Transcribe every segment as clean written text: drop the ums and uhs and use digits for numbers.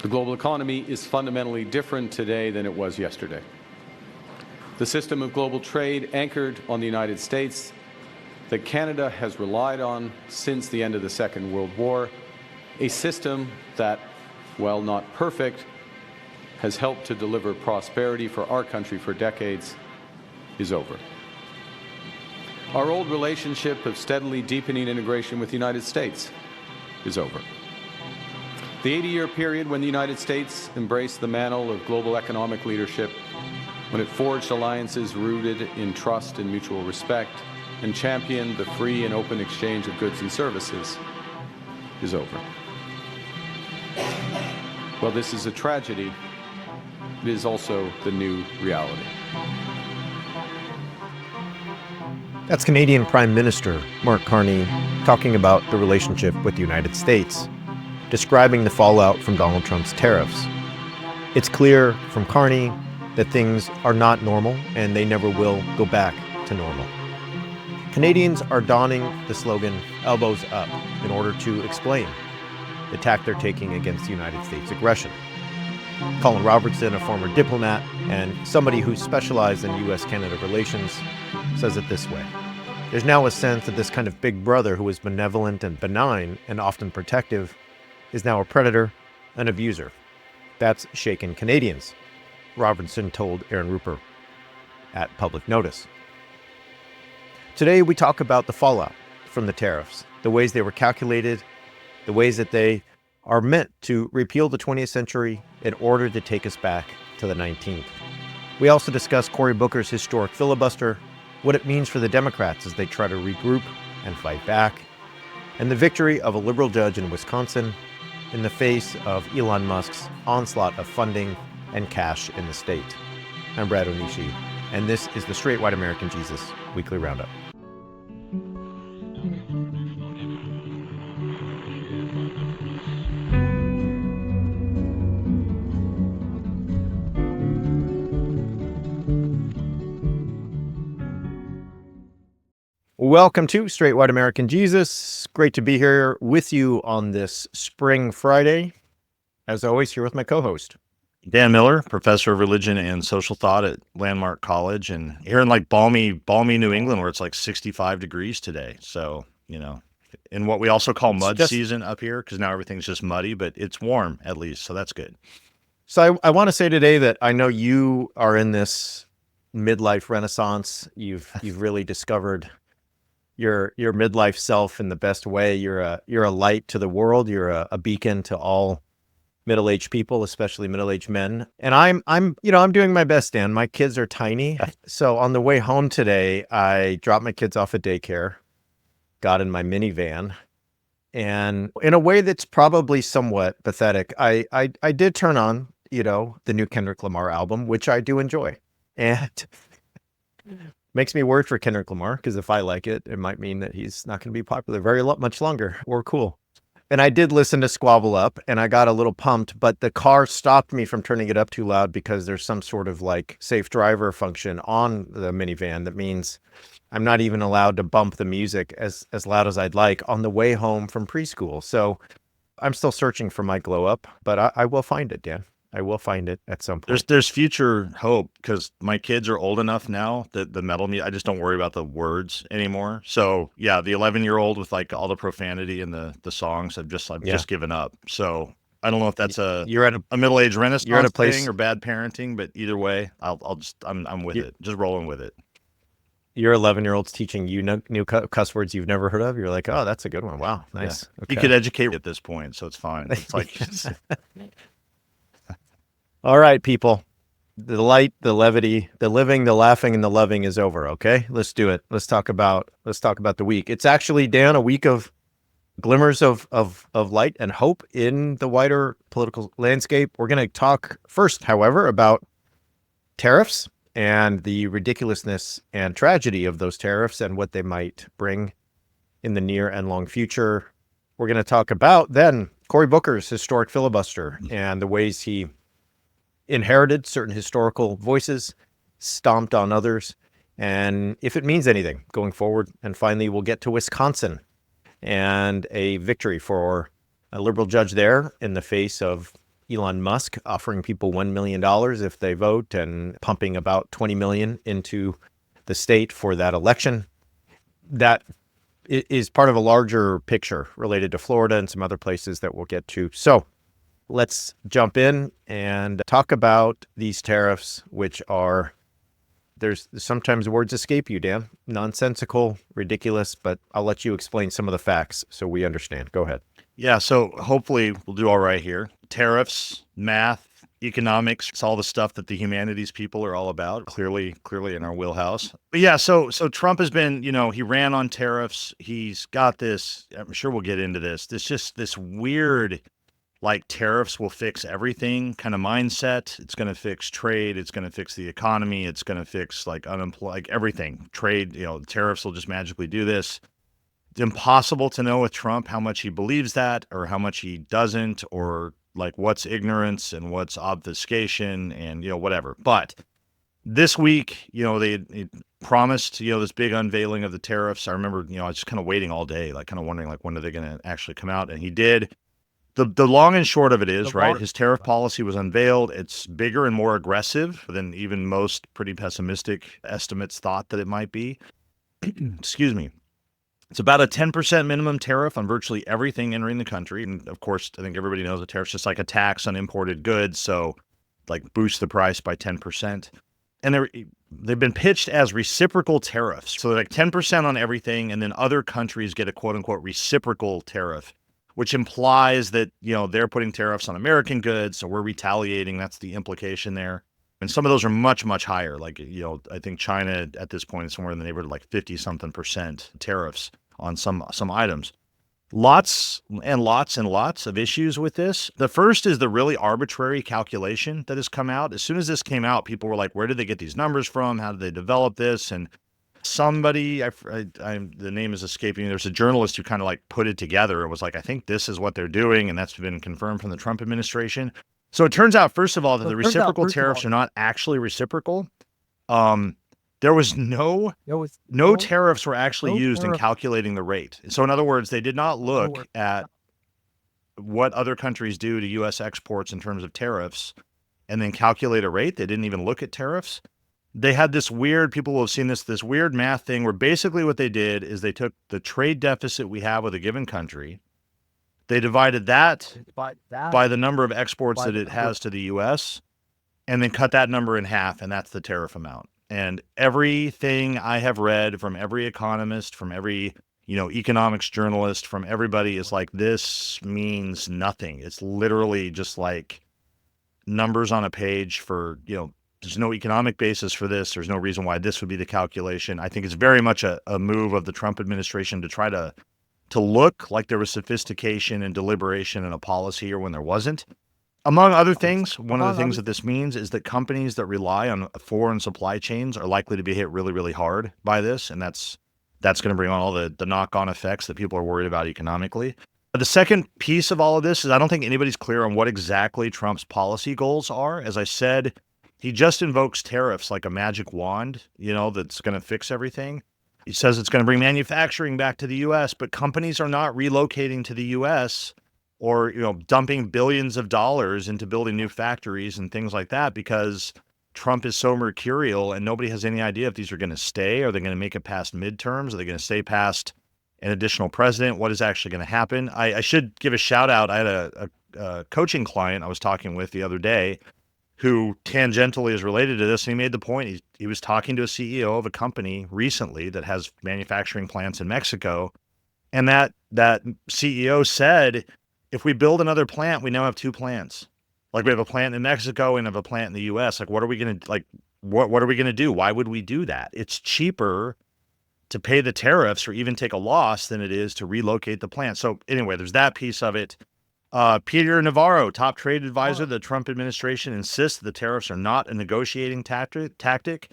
The global economy is fundamentally different today than it was yesterday. The system of global trade anchored on the United States that Canada has relied on since the end of the Second World War, a system that, while not perfect, has helped to deliver prosperity for our country for decades, is over. Our old relationship of steadily deepening integration with the United States is over. The 80-year period when the United States embraced the mantle of global economic leadership, when it forged alliances rooted in trust and mutual respect, and championed the free and open exchange of goods and services, is over. While this is a tragedy, it is also the new reality. That's Canadian Prime Minister Mark Carney talking about the relationship with the United States, describing the fallout from Donald Trump's tariffs. It's clear from Carney that things are not normal and they never will go back to normal. Canadians are donning the slogan, elbows up, in order to explain the tack they're taking against the United States aggression. Colin Robertson, a former diplomat and somebody who specialized in U.S.-Canada relations, says it this way. There's now a sense that this kind of big brother who was benevolent and benign and often protective is now a predator, an abuser. That's shaken Canadians, Robertson told Aaron Rupert at Public Notice. Today, we talk about the fallout from the tariffs, the ways they were calculated, the ways that they are meant to repeal the 20th century in order to take us back to the 19th. We also discuss Cory Booker's historic filibuster, what it means for the Democrats as they try to regroup and fight back, and the victory of a liberal judge in Wisconsin in the face of Elon Musk's onslaught of funding and cash in the state. I'm Brad Onishi, and this is the Straight White American Jesus Weekly Roundup. Welcome to Straight White American Jesus. Great to be here with you on this spring Friday. As always, here with my co-host, Dan Miller, professor of religion and social thought at Landmark College, and here in like balmy New England where it's like 65 degrees today. So, you know, in what we also call mud season up here, because now everything's just muddy, but it's warm at least. So that's good. So I want to say today that I know you are in this midlife renaissance. You've really discovered your midlife self in the best way. You're a light to the world. You're a beacon to all middle-aged people, especially middle-aged men. And I'm doing my best, Dan. My kids are tiny. So on the way home today, I dropped my kids off at daycare, got in my minivan, and in a way that's probably somewhat pathetic, I did turn on, the new Kendrick Lamar album, which I do enjoy. And makes me worried for Kendrick Lamar, because if I like it, it might mean that he's not going to be popular very much longer or cool. And I did listen to Squabble Up, and I got a little pumped, but the car stopped me from turning it up too loud because there's some sort of like safe driver function on the minivan that means I'm not even allowed to bump the music as loud as I'd like on the way home from preschool. So I'm still searching for my glow up, but I will find it, Dan. I will find it at some point. There's future hope because my kids are old enough now that the metal music, I just don't worry about the words anymore. So yeah, the 11-year-old with like all the profanity and the songs, I've just given up. So I don't know if that's a middle-aged renaissance thing or bad parenting, but either way, I'm with it, just rolling with it. Your 11-year-old's teaching you new cuss words you've never heard of. You're like, oh, that's a good one. Wow, nice. Yeah. Okay. You could educate at this point, so it's fine. It's like. All right, people. The light, the levity, the living, the laughing, and the loving is over. Okay, let's do it. Let's talk about the week. It's actually, Dan, a week of glimmers of light and hope in the wider political landscape. We're going to talk first, however, about tariffs and the ridiculousness and tragedy of those tariffs and what they might bring in the near and long future. We're going to talk about then Cory Booker's historic filibuster and the ways he inherited certain historical voices, stomped on others, and if it means anything going forward. And finally, we'll get to Wisconsin and a victory for a liberal judge there in the face of Elon Musk offering people $1 million if they vote and pumping about $20 million into the state for that election. That is part of a larger picture related to Florida and some other places that we'll get to. So let's jump in and talk about these tariffs, which are, there's sometimes words escape you, Dan. Nonsensical, ridiculous, but I'll let you explain some of the facts so we understand. Go ahead. Yeah, so hopefully we'll do all right here. Tariffs, math, economics, it's all the stuff that the humanities people are all about, clearly in our wheelhouse. But yeah, so Trump has been, he ran on tariffs. He's got this, I'm sure we'll get into this, this weird, like, tariffs will fix everything kind of mindset. It's going to fix trade. It's going to fix the economy. It's going to fix like everything. Trade, tariffs will just magically do this. It's impossible to know with Trump how much he believes that or how much he doesn't, or like what's ignorance and what's obfuscation and, whatever. But this week, they promised, this big unveiling of the tariffs. I remember, I was just kind of waiting all day, like kind of wondering like, when are they going to actually come out? And he did. The long and short of it is, right, his tariff policy was unveiled. It's bigger and more aggressive than even most pretty pessimistic estimates thought that it might be. Excuse me. It's about a 10% minimum tariff on virtually everything entering the country. And of course, I think everybody knows a tariff's just like a tax on imported goods. So like boost the price by 10%. And they've been pitched as reciprocal tariffs. So like 10% on everything. And then other countries get a quote unquote reciprocal tariff, which implies that, they're putting tariffs on American goods. So we're retaliating. That's the implication there. And some of those are much, much higher. Like, I think China at this point is somewhere in the neighborhood of like 50-something% tariffs on some items. Lots and lots and lots of issues with this. The first is the really arbitrary calculation that has come out. As soon as this came out, people were like, where did they get these numbers from? How did they develop this? And somebody, the name is escaping me. There's a journalist who kind of like put it together. It was like, I think this is what they're doing. And that's been confirmed from the Trump administration. So it turns out, first of all, that the reciprocal tariffs are not actually reciprocal. There was no tariffs were actually used in calculating the rate. So in other words, they did not look at what other countries do to U.S. exports in terms of tariffs and then calculate a rate. They didn't even look at tariffs. They had this weird, people will have seen this weird math thing where basically what they did is they took the trade deficit we have with a given country. They divided that by the number of exports that it has to the U.S. and then cut that number in half, and that's the tariff amount. And everything I have read from every economist, from every, economics journalist, from everybody is like, this means nothing. It's literally just like numbers on a page for, there's no economic basis for this. There's no reason why this would be the calculation. I think it's very much a move of the Trump administration to try to look like there was sophistication and deliberation in a policy here when there wasn't. Among other things, one of the things that this means is that companies that rely on foreign supply chains are likely to be hit really, really hard by this. And that's going to bring on all the knock-on effects that people are worried about economically. The second piece of all of this is I don't think anybody's clear on what exactly Trump's policy goals are. As I said, he just invokes tariffs like a magic wand, that's going to fix everything. He says it's going to bring manufacturing back to the U.S., but companies are not relocating to the U.S. or, dumping billions of dollars into building new factories and things like that because Trump is so mercurial and nobody has any idea if these are going to stay. Are they going to make it past midterms? Are they going to stay past an additional president? What is actually going to happen? I should give a shout out. I had a coaching client I was talking with the other day who tangentially is related to this. And he made the point, he was talking to a CEO of a company recently that has manufacturing plants in Mexico. And that CEO said, if we build another plant, we now have two plants. Like we have a plant in Mexico and have a plant in the US. Like, what are we going to, what are we going to do? Why would we do that? It's cheaper to pay the tariffs or even take a loss than it is to relocate the plant. So anyway, there's that piece of it. Peter Navarro, top trade advisor of the Trump administration, insists the tariffs are not a negotiating tactic.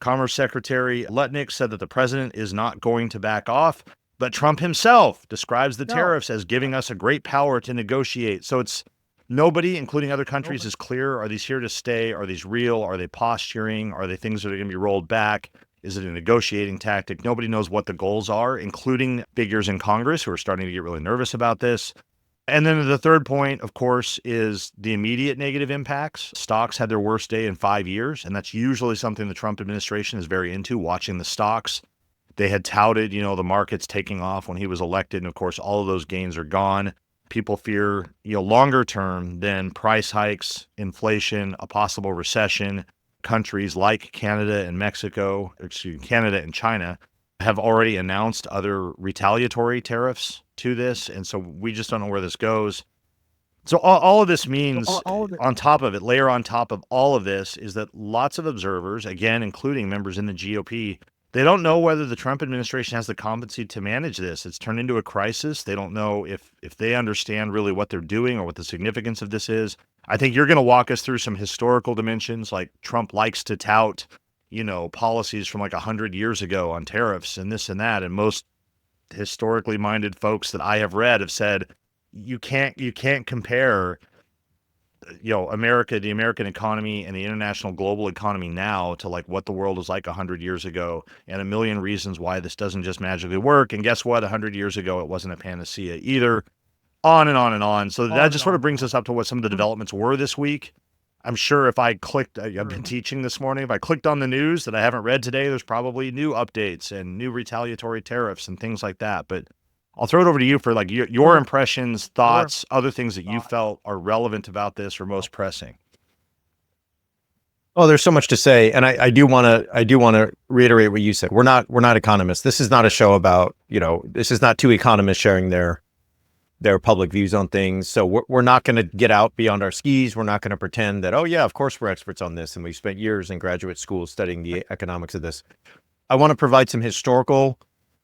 Commerce Secretary Lutnick said that the president is not going to back off, but Trump himself describes the tariffs as giving us a great power to negotiate. So it's nobody, including other countries, is clear. Are these here to stay? Are these real? Are they posturing? Are they things that are going to be rolled back? Is it a negotiating tactic? Nobody knows what the goals are, including figures in Congress who are starting to get really nervous about this. And then the third point, of course, is the immediate negative impacts. Stocks had their worst day in 5 years, and that's usually something the Trump administration is very into, watching the stocks. They had touted, the markets taking off when he was elected, and of course, all of those gains are gone. People fear, longer term, then price hikes, inflation, a possible recession. Countries like Canada and China have already announced other retaliatory tariffs to this. And so we just don't know where this goes. So all of this means, on top of it, layer on top of all of this, is that lots of observers, again, including members in the GOP, they don't know whether the Trump administration has the competency to manage this. It's turned into a crisis. They don't know if they understand really what they're doing or what the significance of this is. I think you're going to walk us through some historical dimensions, like Trump likes to tout, policies from like 100 years ago on tariffs and this and that. And most historically minded folks that I have read have said, you can't compare, the American economy and the international global economy now to like what the world was like 100 years ago, and a million reasons why this doesn't just magically work. And guess what? 100 years ago, it wasn't a panacea either. On and on and on. So that just sort of brings us up to what some of the developments were this week. I'm sure if I clicked, I've been teaching this morning, if I clicked on the news that I haven't read today, there's probably new updates and new retaliatory tariffs and things like that. But I'll throw it over to you for like your impressions, thoughts, other things that you felt are relevant about this or most pressing. Oh, there's so much to say, and I do want to reiterate what you said. We're not economists. This is not a show about, this is not two economists sharing their public views on things. So we're not going to get out beyond our skis. We're not going to pretend that, oh yeah, of course we're experts on this, and we've spent years in graduate school studying the economics of this. I want to provide some historical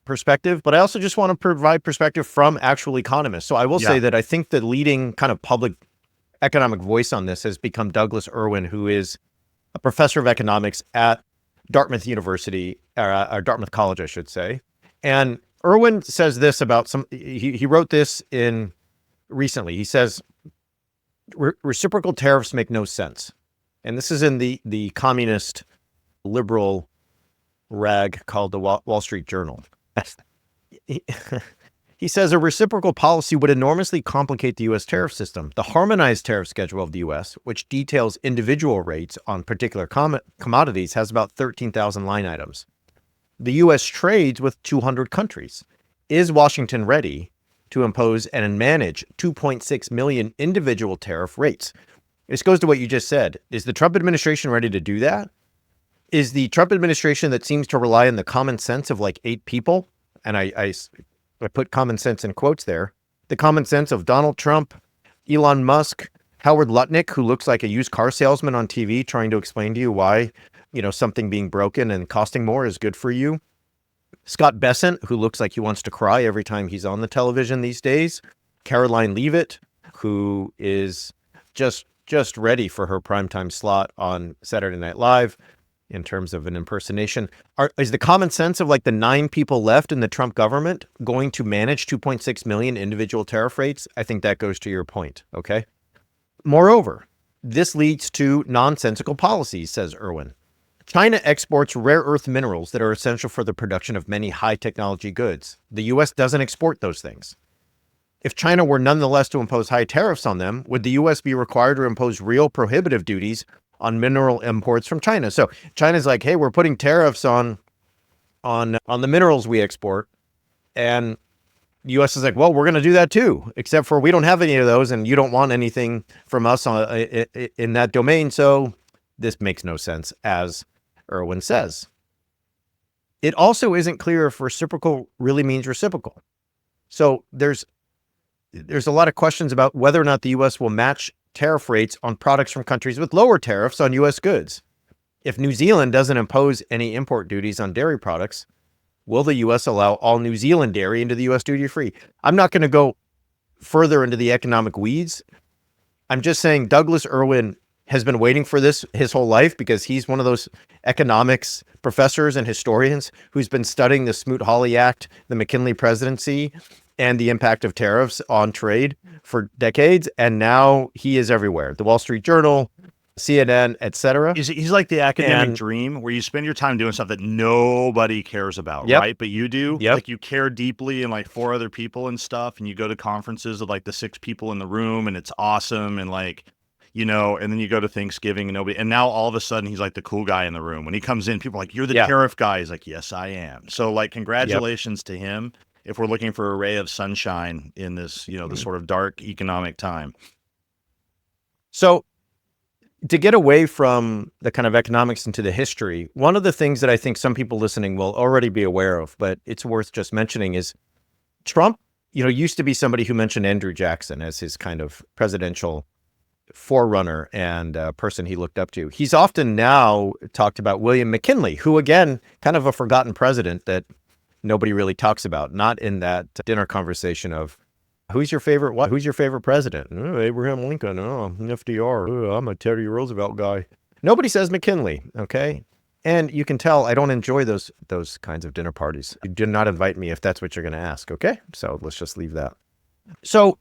perspective, but I also just want to provide perspective from actual economists. So I will say that I think the leading kind of public economic voice on this has become Douglas Irwin, who is a professor of economics at Dartmouth University, or Dartmouth College, I should say. And Irwin says this about he wrote this in recently. He says, reciprocal tariffs make no sense. And this is in the communist liberal rag called the Wall Street Journal. He says a reciprocal policy would enormously complicate the U.S. tariff system. The harmonized tariff schedule of the U.S., which details individual rates on particular commodities, has about 13,000 line items. The U.S. trades with 200 countries. Is Washington ready to impose and manage 2.6 million individual tariff rates? This goes to what you just said. Is the Trump administration ready to do that? Is the Trump administration that seems to rely on the common sense of like 8 people, and I put common sense in quotes there, the common sense of Donald Trump, Elon Musk, Howard Lutnick, who looks like a used car salesman on TV trying to explain to you why, something being broken and costing more is good for you. Scott Bessent, who looks like he wants to cry every time he's on the television these days. Caroline Leavitt, who is just ready for her primetime slot on Saturday Night Live in terms of an impersonation. Is the common sense of like the 9 people left in the Trump government going to manage 2.6 million individual tariff rates? I think that goes to your point, okay? Moreover, this leads to nonsensical policies, says Irwin. China exports rare earth minerals that are essential for the production of many high technology goods. The U.S. doesn't export those things. If China were nonetheless to impose high tariffs on them, would the U.S. be required to impose real prohibitive duties on mineral imports from China? So China's like, hey, we're putting tariffs on the minerals we export. And the U.S. is like, well, we're going to do that too, except for we don't have any of those and you don't want anything from us in that domain. So this makes no sense, as Irwin says. It also isn't clear if reciprocal really means reciprocal. So there's a lot of questions about whether or not the U.S. will match tariff rates on products from countries with lower tariffs on U.S. goods. If New Zealand doesn't impose any import duties on dairy products, will the U.S. allow all New Zealand dairy into the U.S. duty-free? I'm not going to go further into the economic weeds. I'm just saying Douglas Irwin has been waiting for this his whole life because he's one of those economics professors and historians who's been studying the Smoot-Hawley Act, the McKinley presidency, and the impact of tariffs on trade for decades. And now he is everywhere. The Wall Street Journal, CNN, etc. He's like the academic And dream where you spend your time doing stuff that nobody cares about, yep, right? But you do. yep, Like you care deeply and like 4 other people and stuff, and you go to conferences with like the 6 people in the room, and it's awesome, and like, and then you go to Thanksgiving and nobody, and now all of a sudden he's like the cool guy in the room. When he comes in, people are like, "You're the yeah, tariff guy." He's like, "Yes, I am." So like, yep. congratulations to him if we're looking for a ray of sunshine in this, this sort of dark economic time. So to get away from the kind of economics into the history, one of the things that I think some people listening will already be aware of, but it's worth just mentioning, is Trump, used to be somebody who mentioned Andrew Jackson as his kind of presidential forerunner and person he looked up to. He's often now talked about William McKinley, who, again, kind of a forgotten president that nobody really talks about, not in that dinner conversation of, who's your favorite president? Oh, Abraham Lincoln. Oh, FDR. Oh, I'm a Teddy Roosevelt guy. Nobody says McKinley, okay? And you can tell I don't enjoy those kinds of dinner parties. You do not invite me if that's what you're going to ask, okay? So let's just leave that. So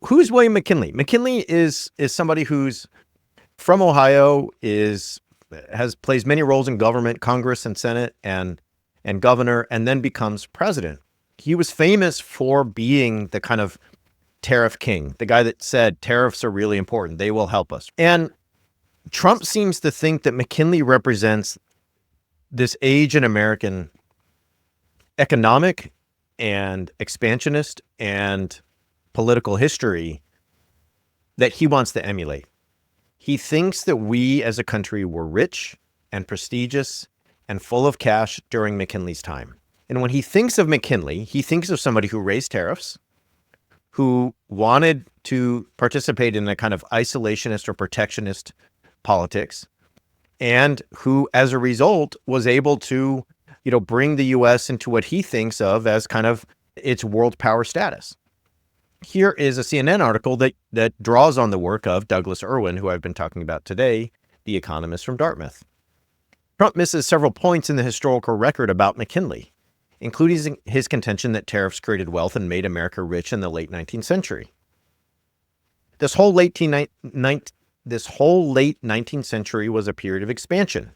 who's William McKinley? McKinley is somebody who's from Ohio, plays many roles in government, Congress and Senate, and governor, and then becomes president. He was famous for being the kind of tariff king, the guy that said tariffs are really important. They will help us. And Trump seems to think that McKinley represents this age in American economic and expansionist and political history that he wants to emulate. He thinks that we as a country were rich and prestigious and full of cash during McKinley's time. And when he thinks of McKinley, he thinks of somebody who raised tariffs, who wanted to participate in a kind of isolationist or protectionist politics, and who, as a result, was able to, bring the U.S. into what he thinks of as kind of its world power status. Here is a CNN article that draws on the work of Douglas Irwin, who I've been talking about today, the economist from Dartmouth. Trump misses several points in the historical record about McKinley, including his contention that tariffs created wealth and made America rich in the late 19th century. This whole late 19th century was a period of expansion.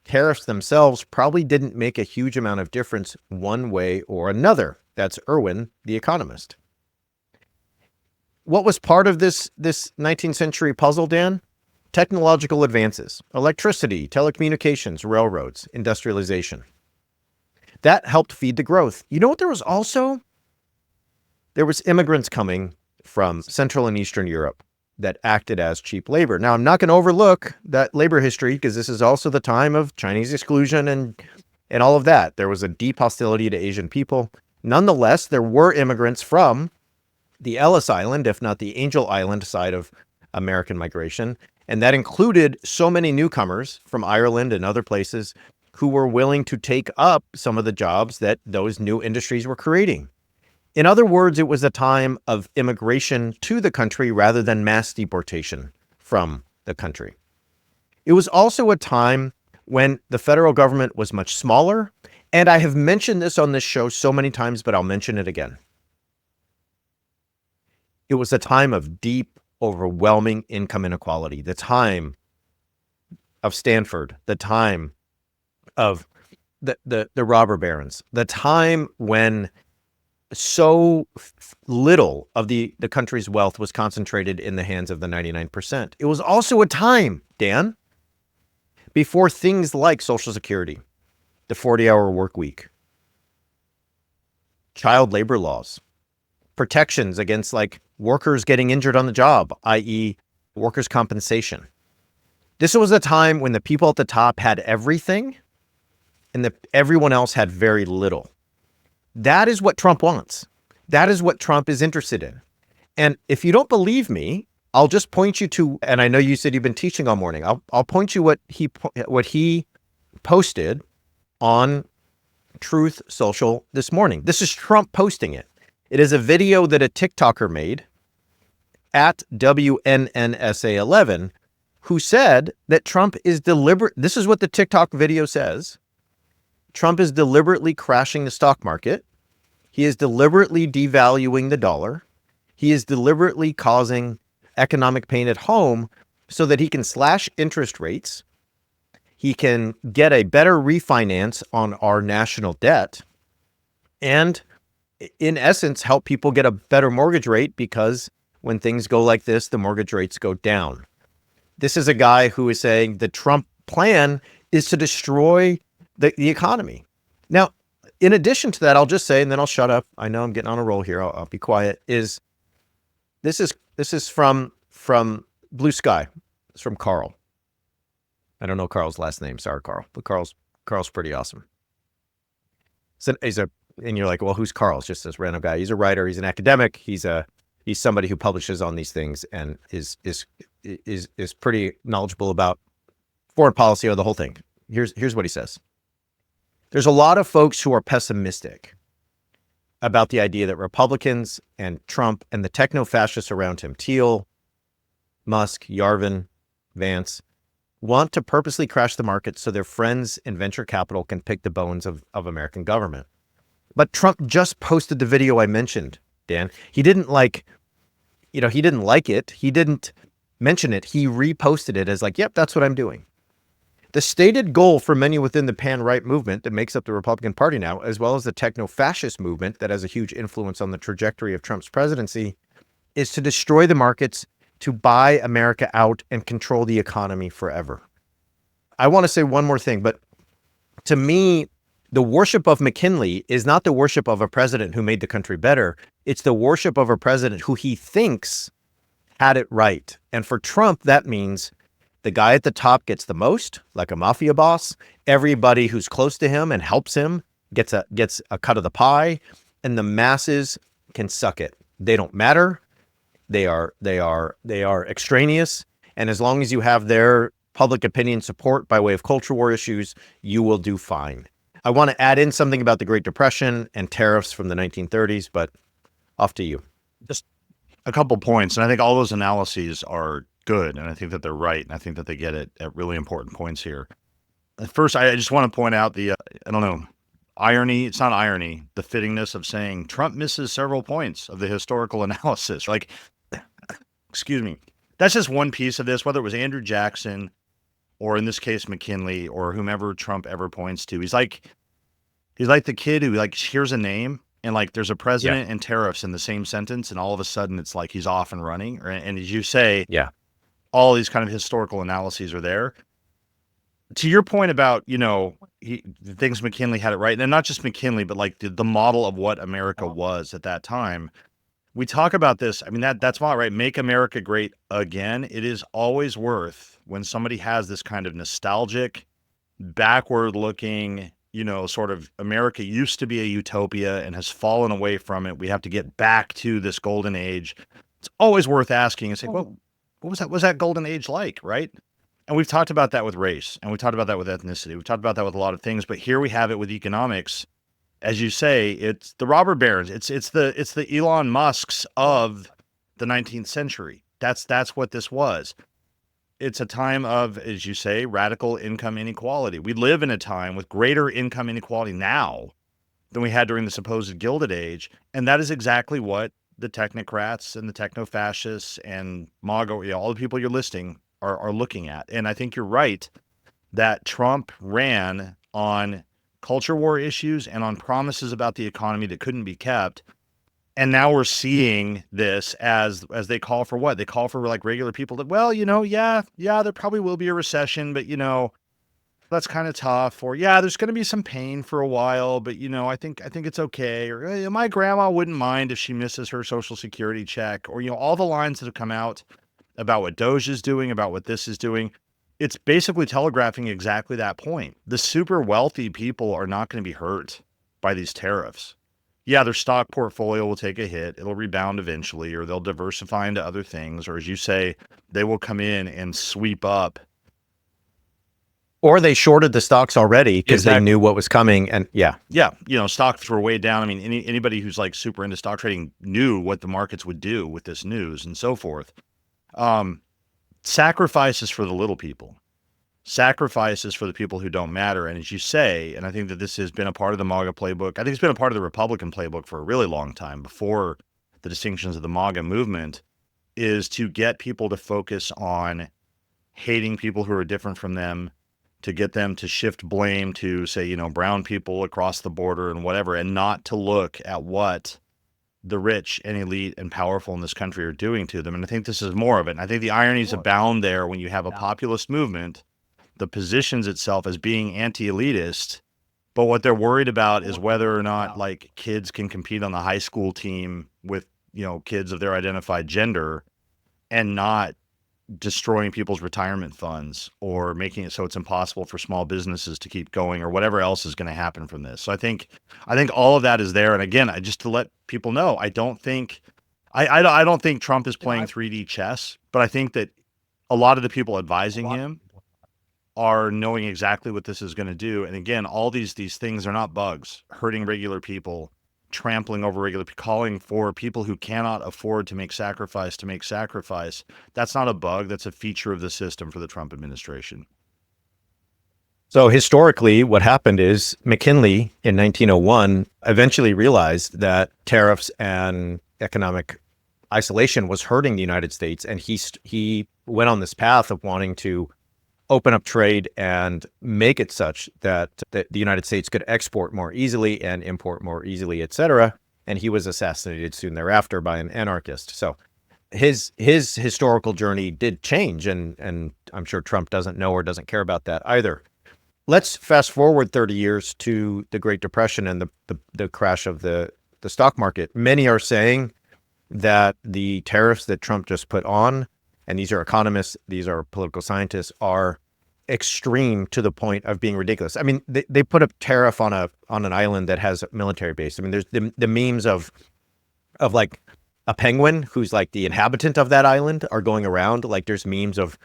Tariffs themselves probably didn't make a huge amount of difference one way or another. That's Irwin, the economist. What was part of this 19th century puzzle, Dan? Technological advances, electricity, telecommunications, railroads, industrialization. That helped feed the growth. You know what there was also? There was immigrants coming from Central and Eastern Europe that acted as cheap labor. Now, I'm not going to overlook that labor history because this is also the time of Chinese exclusion and all of that. There was a deep hostility to Asian people. Nonetheless, there were immigrants from the Ellis Island, if not the Angel Island side of American migration. And that included so many newcomers from Ireland and other places who were willing to take up some of the jobs that those new industries were creating. In other words, it was a time of immigration to the country rather than mass deportation from the country. It was also a time when the federal government was much smaller, and I have mentioned this on this show so many times, but I'll mention it again. It was a time of deep, overwhelming income inequality, the time of Stanford, the time of the robber barons, the time when so little of the country's wealth was concentrated in the hands of the 99%. It was also a time, Dan, before things like Social Security, the 40-hour work week, child labor laws, protections against like workers getting injured on the job, i.e. workers' compensation. This was a time when the people at the top had everything and everyone else had very little. That is what Trump wants. That is what Trump is interested in. And if you don't believe me, I'll just point you to, and I know you said you've been teaching all morning. I'll point you what he posted on Truth Social this morning. This is Trump posting it. It is a video that a TikToker made at WNNSA11, who said that Trump is deliberate. This is what the TikTok video says. Trump is deliberately crashing the stock market. He is deliberately devaluing the dollar. He is deliberately causing economic pain at home so that he can slash interest rates. He can get a better refinance on our national debt and, in essence, help people get a better mortgage rate, because when things go like this, the mortgage rates go down. This is a guy who is saying the Trump plan is to destroy the economy. Now, in addition to that, I'll just say, and then I'll shut up. I know I'm getting on a roll here. I'll be quiet. This is from Blue Sky. It's from Carl. I don't know Carl's last name. Sorry, Carl. But Carl's pretty awesome. So and you're like, well, who's Carl? It's just this random guy. He's a writer. He's an academic. He's somebody who publishes on these things and is pretty knowledgeable about foreign policy or the whole thing. Here's what he says. There's a lot of folks who are pessimistic about the idea that Republicans and Trump and the techno-fascists around him, Thiel, Musk, Yarvin, Vance, want to purposely crash the market so their friends in venture capital can pick the bones of American government. But Trump just posted the video I mentioned, Dan. He didn't he didn't like it. He didn't mention it. He reposted it as like, yep, that's what I'm doing. The stated goal for many within the pan-right movement that makes up the Republican Party now, as well as the techno-fascist movement that has a huge influence on the trajectory of Trump's presidency, is to destroy the markets, to buy America out and control the economy forever. I want to say one more thing, but to me, the worship of McKinley is not the worship of a president who made the country better. It's the worship of a president who he thinks had it right. And for Trump, that means the guy at the top gets the most, like a mafia boss. Everybody who's close to him and helps him gets a cut of the pie, and the masses can suck it. They don't matter. They are extraneous. And as long as you have their public opinion support by way of culture war issues, you will do fine. I want to add in something about the Great Depression and tariffs from the 1930s, but off to you. Just a couple points. And I think all those analyses are good. And I think that they're right. And I think that they get it at really important points here. First, I just want to point out the, irony. It's not irony, the fittingness of saying Trump misses several points of the historical analysis. Excuse me. That's just one piece of this, whether it was Andrew Jackson or in this case, McKinley or whomever Trump ever points to. He's like the kid who hears a name and there's a president and tariffs in the same sentence. And all of a sudden it's like he's off and running. And as you say, all these kind of historical analyses are there. To your point about, he thinks McKinley had it right. And not just McKinley, but the model of what America was at that time. We talk about this. I mean, that's why, right? Make America great again. It is always worth when somebody has this kind of nostalgic, backward looking, sort of America used to be a utopia and has fallen away from it. We have to get back to this golden age. It's always worth asking and saying, well, what was that golden age like, right? And we've talked about that with race, and we talked about that with ethnicity. We've talked about that with a lot of things, but here we have it with economics. As you say, it's the robber barons. It's the Elon Musks of the 19th century. That's what this was. It's a time of, as you say, radical income inequality. We live in a time with greater income inequality now than we had during the supposed Gilded Age, and that is exactly what the technocrats and the techno-fascists and MAGA, all the people you're listing are looking at. And I think you're right that Trump ran on culture war issues and on promises about the economy that couldn't be kept. And now we're seeing this as they call for what? They call for regular people that, well, there probably will be a recession, but that's kind of tough. Or there's going to be some pain for a while, but I think it's okay. Or my grandma wouldn't mind if she misses her Social Security check. Or all the lines that have come out about what Doge is doing, about what this is doing. It's basically telegraphing exactly that point. The super wealthy people are not going to be hurt by these tariffs. Yeah, their stock portfolio will take a hit. It'll rebound eventually, or they'll diversify into other things. Or as you say, they will come in and sweep up. Or they shorted the stocks already because they knew what was coming. And stocks were way down. I mean, anybody who's super into stock trading knew what the markets would do with this news and so forth. Sacrifices for the little people, sacrifices for the people who don't matter. And as you say, and I think that this has been a part of the MAGA playbook. I think it's been a part of the Republican playbook for a really long time before the distinctions of the MAGA movement, is to get people to focus on hating people who are different from them, to get them to shift blame to, say, you know, brown people across the border and whatever, and not to look at what the rich and elite and powerful in this country are doing to them. And I think this is more of it. And I think the ironies abound there when you have a populist movement that positions itself as being anti-elitist, but what they're worried about is whether or not like kids can compete on the high school team with, you know, kids of their identified gender, and not destroying people's retirement funds or making it so it's impossible for small businesses to keep going or whatever else is going to happen from this. So I think all of that is there. And again, just to let people know, I don't think Trump is playing 3D chess, but I think that a lot of the people advising him are knowing exactly what this is going to do. And again, all these things are not bugs, hurting regular people, trampling over regular people, calling for people who cannot afford to make sacrifice. That's not a bug. That's a feature of the system for the Trump administration. So historically, what happened is McKinley in 1901 eventually realized that tariffs and economic isolation was hurting the United States. And he went on this path of wanting to open up trade and make it such that the United States could export more easily and import more easily, et cetera. And he was assassinated soon thereafter by an anarchist. So his historical journey did change, and I'm sure Trump doesn't know or doesn't care about that either. Let's fast forward 30 years to the Great Depression and the crash of the stock market. Many are saying that the tariffs that Trump just put on, and these are economists, these are political scientists, are extreme to the point of being ridiculous. I mean, they put a tariff on an island that has a military base. I mean, there's the memes of like a penguin who's like the inhabitant of that island are going around. Like there's memes of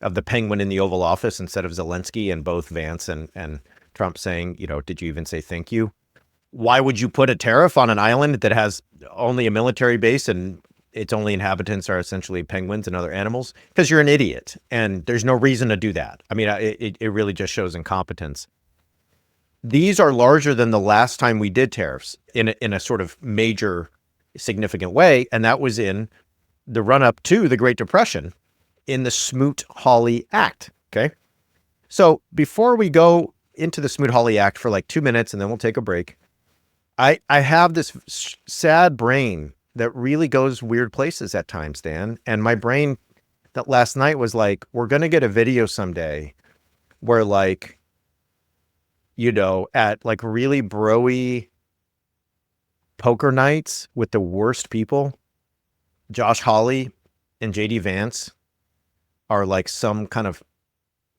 the penguin in the Oval Office instead of Zelensky, and both Vance and Trump saying, you know, did you even say thank you? Why would you put a tariff on an island that has only a military base and its only inhabitants are essentially penguins and other animals? Because you're an idiot, and there's no reason to do that. I mean, it really just shows incompetence. These are larger than the last time we did tariffs in a sort of major, significant way, and that was in the run-up to the Great Depression in the Smoot-Hawley Act, okay? So before we go into the Smoot-Hawley Act for like 2 minutes, and then we'll take a break, I have this sad brain that really goes weird places at times, Dan. And my brain that last night was like, we're going to get a video someday where like, you know, at like really bro-y poker nights with the worst people, Josh Hawley and JD Vance are like some kind of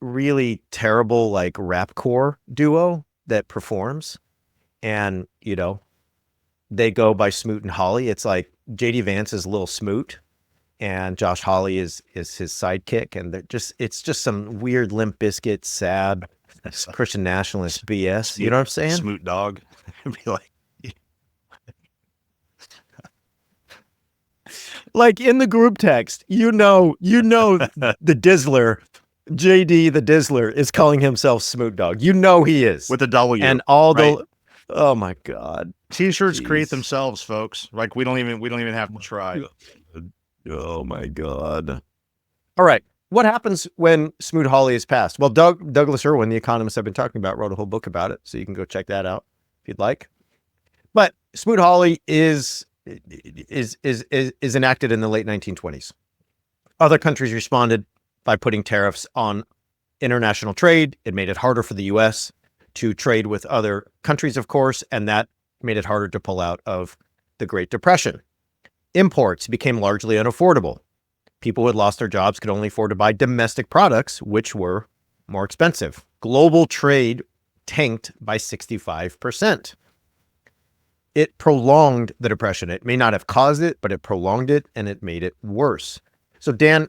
really terrible like rapcore duo that performs. And, you know, they go by Smoot and Hawley. It's like JD Vance is Lil Smoot and Josh Hawley is his sidekick. And it's just some weird Limp Bizkit, sad Christian nationalist BS. You know what I'm saying? Smoot dog. Be like, like in the group text, you know, the Dizzler, JD the Dizzler is calling himself Smoot Dog. You know he is. with a W. And all right? Oh my God. T-shirts Jeez. create themselves, folks. Like we don't even have to try. Oh my God. All right. What happens when Smoot-Hawley is passed? Well, Douglas Irwin, the economist I've been talking about, wrote a whole book about it. So you can go check that out if you'd like. But Smoot-Hawley is enacted in the late 1920s. Other countries responded by putting tariffs on international trade. It made it harder for the U.S. to trade with other countries, of course, and that made it harder to pull out of the Great Depression. Imports became largely unaffordable. People who had lost their jobs could only afford to buy domestic products, which were more expensive. Global trade tanked by 65%. It prolonged the Depression. It may not have caused it, but it prolonged it, and it made it worse. So, Dan,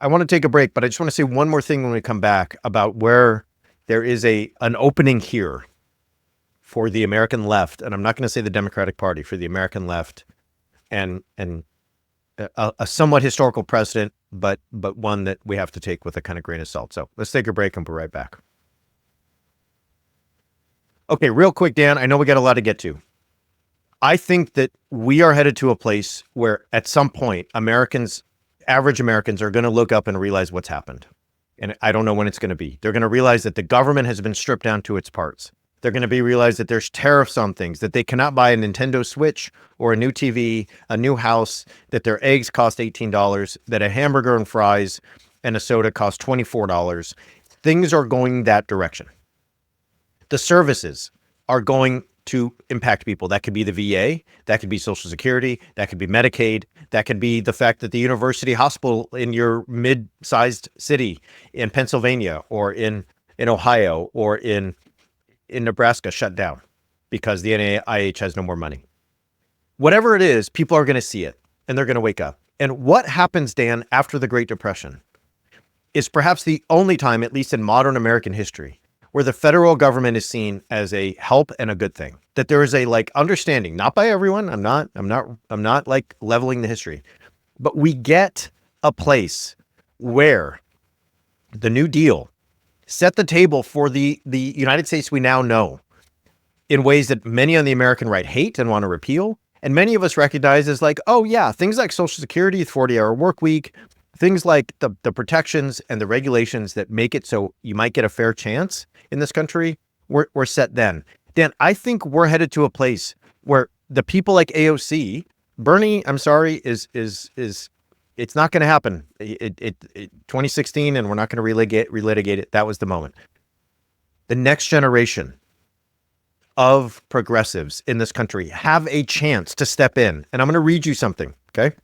I want to take a break, but I just want to say one more thing when we come back about where there is an opening here for the American left, and I'm not going to say the Democratic Party, for the American left, and a somewhat historical precedent, but one that we have to take with a kind of grain of salt. So let's take a break and we'll be right back. Okay, real quick, Dan, I know we got a lot to get to. I think that we are headed to a place where at some point average Americans are going to look up and realize what's happened. And I don't know when it's going to be. They're going to realize that the government has been stripped down to its parts. They're going to realize that there's tariffs on things, that they cannot buy a Nintendo Switch or a new TV, a new house, that their eggs cost $18, that a hamburger and fries and a soda cost $24. Things are going that direction. The services are going to impact people. That could be the VA, that could be Social Security, that could be Medicaid, that could be the fact that the university hospital in your mid-sized city in Pennsylvania or in Ohio or in Nebraska shut down because the NIH has no more money. Whatever it is, people are going to see it and they're going to wake up. And what happens, Dan, after the Great Depression is perhaps the only time, at least in modern American history, where the federal government is seen as a help and a good thing. That there is a understanding, not by everyone. I'm not like leveling the history, but we get a place where the New Deal set the table for the United States we now know in ways that many on the American right hate and want to repeal. And many of us recognize as oh yeah, things like Social Security, 40-hour work week, things like the protections and the regulations that make it so you might get a fair chance in this country were set then. Dan, I think we're headed to a place where the people like AOC, Bernie, I'm sorry, is it's not going to happen. 2016, and we're not going to relitigate it. That was the moment. The next generation of progressives in this country have a chance to step in. And I'm going to read you something, okay?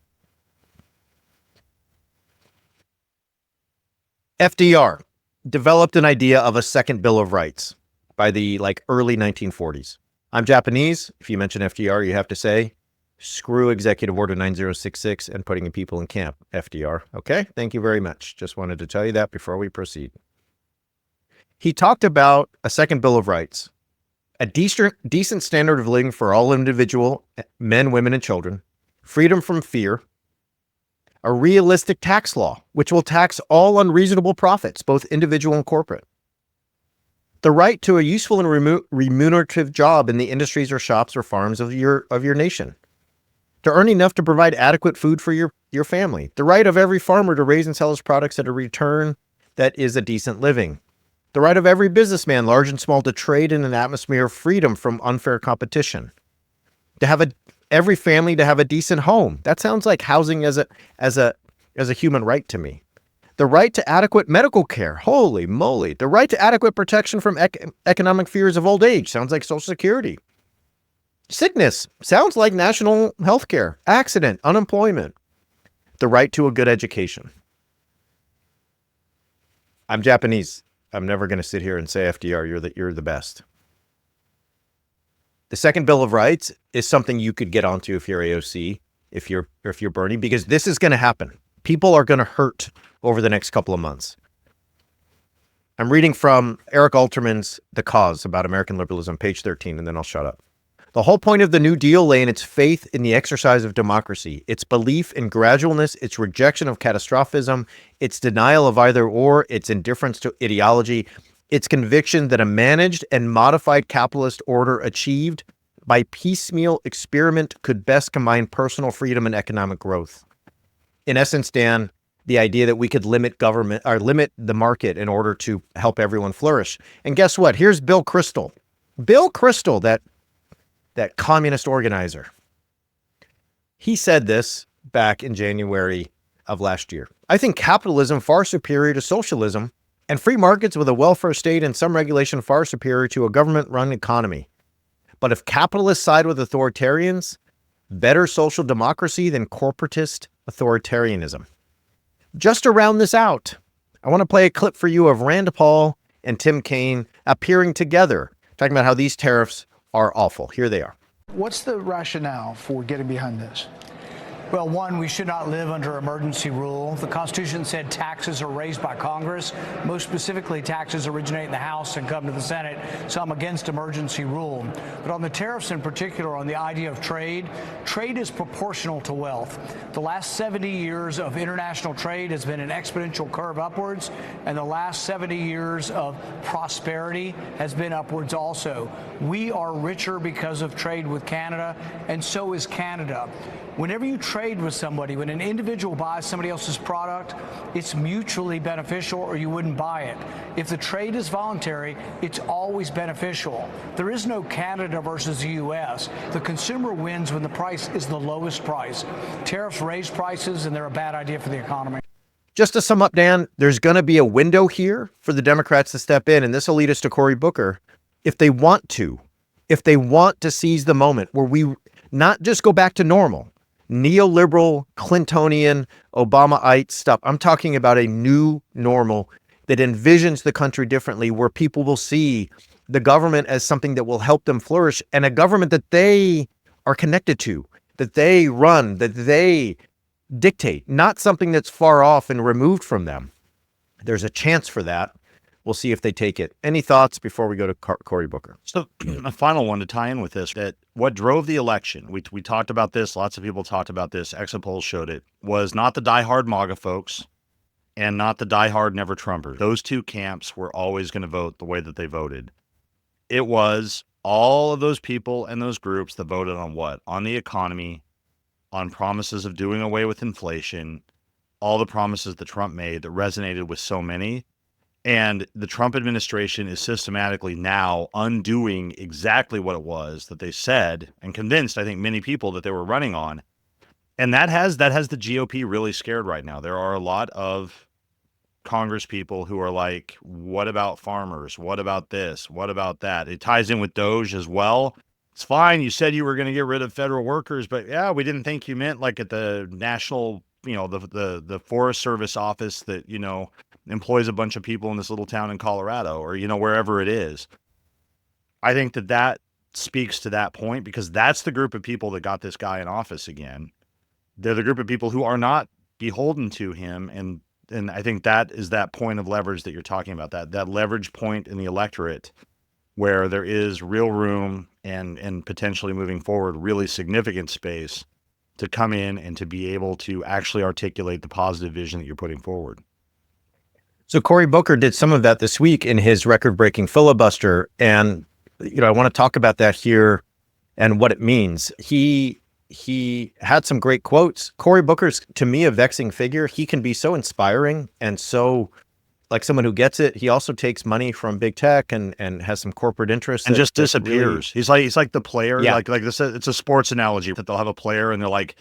FDR developed an idea of a second Bill of Rights by the early 1940s. I'm Japanese. If you mention FDR, you have to say, screw Executive Order 9066 and putting people in camp, FDR. Okay, thank you very much. Just wanted to tell you that before we proceed. He talked about a second Bill of Rights, a decent standard of living for all individual men, women, and children, freedom from fear, a realistic tax law, which will tax all unreasonable profits, both individual and corporate. The right to a useful and remunerative job in the industries or shops or farms of your nation. To earn enough to provide adequate food for your family. The right of every farmer to raise and sell his products at a return that is a decent living. The right of every businessman, large and small, to trade in an atmosphere of freedom from unfair competition. To have every family to have a decent home. That sounds like housing as a human right to me. The right to adequate medical care. Holy moly. The right to adequate protection from economic fears of old age. Sounds like Social Security. Sickness. Sounds like national health care. Accident. Unemployment. The right to a good education. I'm Japanese. I'm never going to sit here and say, FDR, you're the best. The second Bill of Rights is something you could get onto if you're AOC, if you're Bernie, because this is going to happen. People are going to hurt over the next couple of months. I'm reading from Eric Alterman's The Cause about American liberalism, page 13, and then I'll shut up. The whole point of the New Deal lay in its faith in the exercise of democracy, its belief in gradualness, its rejection of catastrophism, its denial of either or, its indifference to ideology, its conviction that a managed and modified capitalist order achieved by piecemeal experiment could best combine personal freedom and economic growth. In essence, Dan, the idea that we could limit government or limit the market in order to help everyone flourish. And guess what? Here's Bill Kristol. Bill Kristol, that communist organizer. He said this back in January of last year. I think capitalism far superior to socialism and free markets with a welfare state and some regulation far superior to a government-run economy. But if capitalists side with authoritarians, better social democracy than corporatist authoritarianism. Just to round this out, I want to play a clip for you of Rand Paul and Tim Kaine appearing together, talking about how these tariffs are awful. Here they are. What's the rationale for getting behind this? Well, one, we should not live under emergency rule. The Constitution said taxes are raised by Congress. Most specifically, taxes originate in the House and come to the Senate. So I'm against emergency rule. But on the tariffs in particular, on the idea of trade, trade is proportional to wealth. The last 70 years of international trade has been an exponential curve upwards, and the last 70 years of prosperity has been upwards also. We are richer because of trade with Canada, and so is Canada. Whenever you trade trade with somebody, when an individual buys somebody else's product, it's mutually beneficial or you wouldn't buy it. If the trade is voluntary, it's always beneficial. There is no Canada versus the U.S. The consumer wins when the price is the lowest price. Tariffs raise prices, and they're a bad idea for the economy. Just to sum up, Dan, there's going to be a window here for the Democrats to step in, and this will lead us to Cory Booker. If they want to seize the moment where we not just go back to normal, neoliberal, Clintonian, Obamaite stuff. I'm talking about a new normal that envisions the country differently, where people will see the government as something that will help them flourish, and a government that they are connected to, that they run, that they dictate, not something that's far off and removed from them. There's a chance for that. We'll see if they take it. Any thoughts before we go to Cory Booker? So a final one to tie in with this, that what drove the election, we talked about this, lots of people talked about this, exit polls showed it, was not the diehard MAGA folks and not the diehard Never Trumpers. Those two camps were always going to vote the way that they voted. It was all of those people and those groups that voted on what? On the economy, on promises of doing away with inflation, all the promises that Trump made that resonated with so many. And the Trump administration is systematically now undoing exactly what it was that they said and convinced, I think, many people that they were running on. And that has the GOP really scared right now. There are a lot of Congress people who are like, what about farmers? What about this? What about that? It ties in with DOGE as well. It's fine. You said you were going to get rid of federal workers, but yeah, we didn't think you meant like at the national, the Forest Service office that, employs a bunch of people in this little town in Colorado or, wherever it is. I think that speaks to that point, because that's the group of people that got this guy in office again. They're the group of people who are not beholden to him. And I think that is that point of leverage that you're talking about, that leverage point in the electorate where there is real room and potentially moving forward, really significant space to come in and to be able to actually articulate the positive vision that you're putting forward. So Cory Booker did some of that this week in his record-breaking filibuster. And, I want to talk about that here and what it means. He had some great quotes. Cory Booker's, to me, a vexing figure. He can be so inspiring and so like someone who gets it. He also takes money from big tech and has some corporate interests. And just disappears. Really, he's like the player. Yeah. Like this, it's a sports analogy that they'll have a player and they're like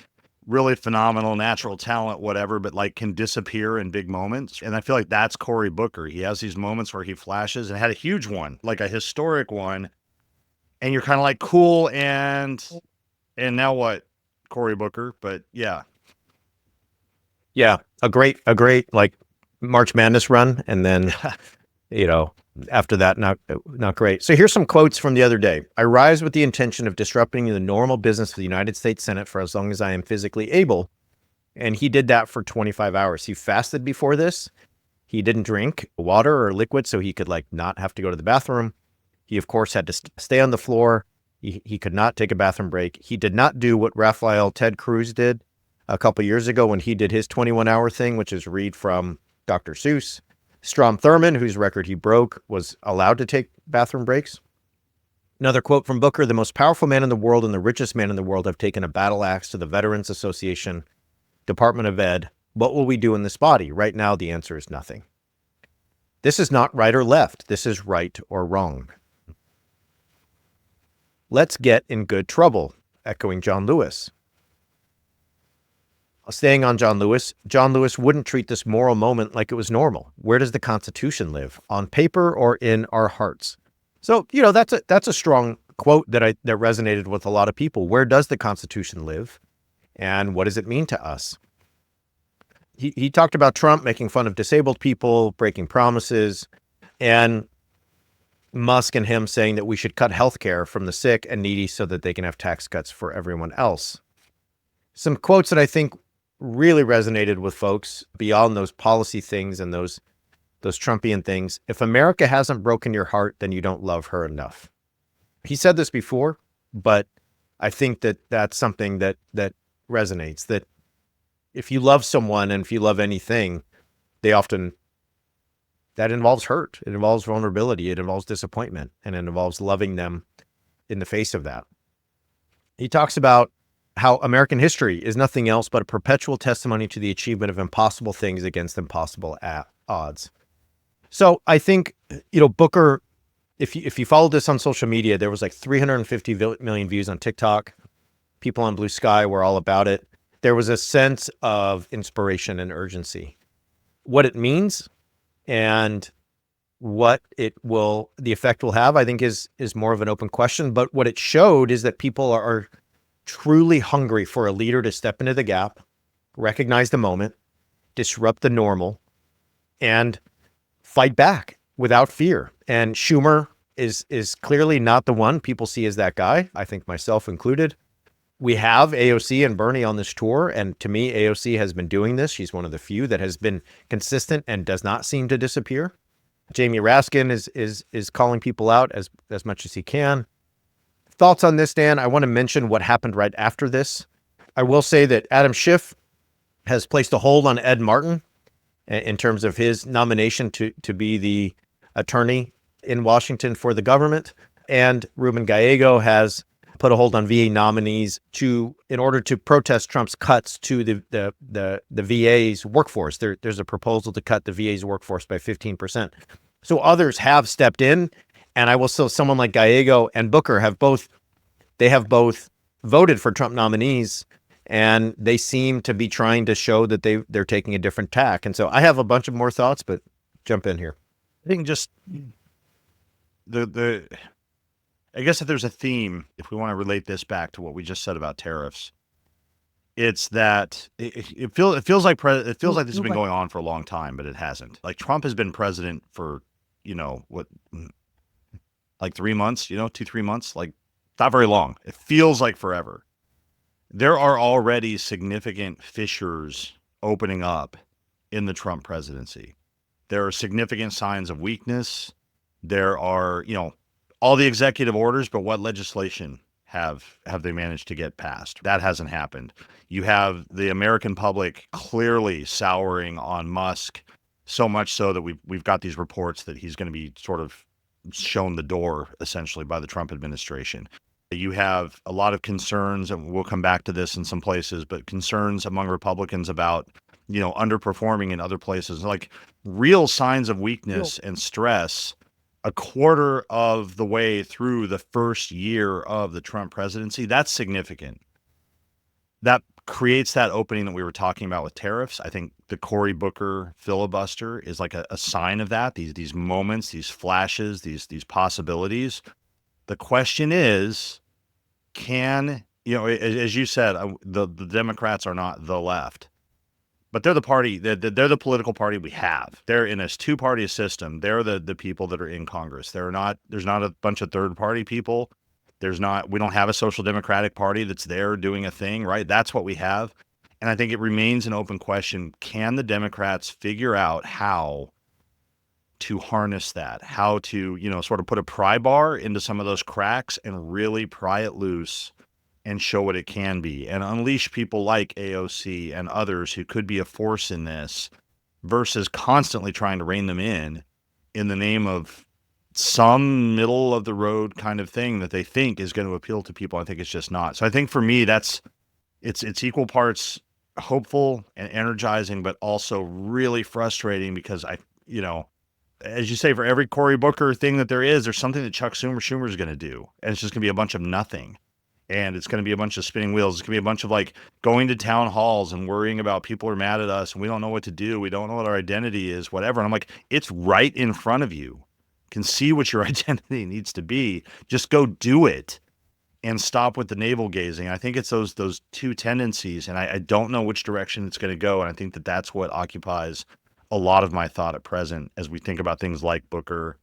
really phenomenal, natural talent, whatever, but like can disappear in big moments. And I feel like that's Cory Booker. He has these moments where he flashes and had a huge one, like a historic one. And you're kind of like, cool. And now what, Cory Booker? But yeah. Yeah. A great like March Madness run. And then, after that, not great. So here's some quotes from the other day. I rise with the intention of disrupting the normal business of the United States Senate for as long as I am physically able. And he did that for 25 hours. He fasted before this. He didn't drink water or liquid so he could not have to go to the bathroom. He, of course, had to stay on the floor. He could not take a bathroom break. He did not do what Raphael Ted Cruz did a couple years ago when he did his 21-hour thing, which is read from Dr. Seuss. Strom Thurmond, whose record he broke, was allowed to take bathroom breaks. Another quote from Booker: the most powerful man in the world and the richest man in the world have taken a battle axe to the Veterans Association, Department of Ed. What will we do in this body? Right now, the answer is nothing. This is not right or left. This is right or wrong. Let's get in good trouble, echoing John Lewis. Staying on John Lewis wouldn't treat this moral moment like it was normal. Where does the Constitution live? On paper or in our hearts? So, that's a strong quote that resonated with a lot of people. Where does the Constitution live? And what does it mean to us? He talked about Trump making fun of disabled people, breaking promises, and Musk and him saying that we should cut health care from the sick and needy so that they can have tax cuts for everyone else. Some quotes that I think really resonated with folks beyond those policy things and those Trumpian things. If America hasn't broken your heart, then you don't love her enough. He said this before, but I think that that's something that resonates, that if you love someone and if you love anything, that involves hurt. It involves vulnerability. It involves disappointment, and it involves loving them in the face of that. He talks about how American history is nothing else but a perpetual testimony to the achievement of impossible things against impossible odds. So I think, Booker, if you followed this on social media, there was like 350 million views on TikTok. People on Blue Sky were all about it. There was a sense of inspiration and urgency. What it means and what the effect will have, I think is more of an open question. But what it showed is that people are truly hungry for a leader to step into the gap, recognize the moment, disrupt the normal, and fight back without fear. And Schumer is clearly not the one people see as that guy, I think myself included. We have AOC and Bernie on this tour, and to me, AOC has been doing this. She's one of the few that has been consistent and does not seem to disappear. Jamie Raskin is calling people out as much as he can. Thoughts on this, Dan? I want to mention what happened right after this. I will say that Adam Schiff has placed a hold on Ed Martin in terms of his nomination to be the attorney in Washington for the government. And Ruben Gallego has put a hold on VA nominees in order to protest Trump's cuts to the VA's workforce. There's a proposal to cut the VA's workforce by 15%. So others have stepped in, and I will say someone like Gallego and Booker have both voted for Trump nominees, and they seem to be trying to show that they're taking a different tack. And so I have a bunch of more thoughts, but jump in here. I think just I guess if there's a theme, if we want to relate this back to what we just said about tariffs, it's that it feels like this has been going on for a long time, but it hasn't. Like Trump has been president for, like 3 months, 2-3 months, like not very long. It feels like forever. There are already significant fissures opening up in the Trump presidency. There are significant signs of weakness. There are, all the executive orders, but what legislation have they managed to get passed? That hasn't happened. You have the American public clearly souring on Musk, so much so that we've got these reports that he's going to be sort of shown the door, essentially, by the Trump administration. You have a lot of concerns, and we'll come back to this in some places, but concerns among Republicans about, underperforming in other places, like real signs of weakness and stress a quarter of the way through the first year of the Trump presidency. That's significant. That creates that opening that we were talking about with tariffs. I think the Cory Booker filibuster is like a sign of that. These moments, these flashes, these possibilities. The question is, as you said, the Democrats are not the left, but they're the party. They're the political party we have. They're in a two-party system. They're the people that are in Congress. There's not a bunch of third-party people. We don't have a social democratic party that's there doing a thing, right? That's what we have. And I think it remains an open question. Can the Democrats figure out how to harness that, how to, sort of put a pry bar into some of those cracks and really pry it loose and show what it can be and unleash people like AOC and others who could be a force in this versus constantly trying to rein them in the name of some middle of the road kind of thing that they think is going to appeal to people. I think it's just not. So I think for me, it's equal parts hopeful and energizing, but also really frustrating because as you say, for every Cory Booker thing that there's something that Chuck Schumer is going to do. And it's just going to be a bunch of nothing. And it's going to be a bunch of spinning wheels. It's going to be a bunch of like going to town halls and worrying about people are mad at us and we don't know what to do. We don't know what our identity is, whatever. And I'm like, it's right in front of you. You can see what your identity needs to be. Just go do it and stop with the navel gazing. I think it's those two tendencies. And I don't know which direction it's going to go. And I think that's what occupies a lot of my thought at present as we think about things like Booker,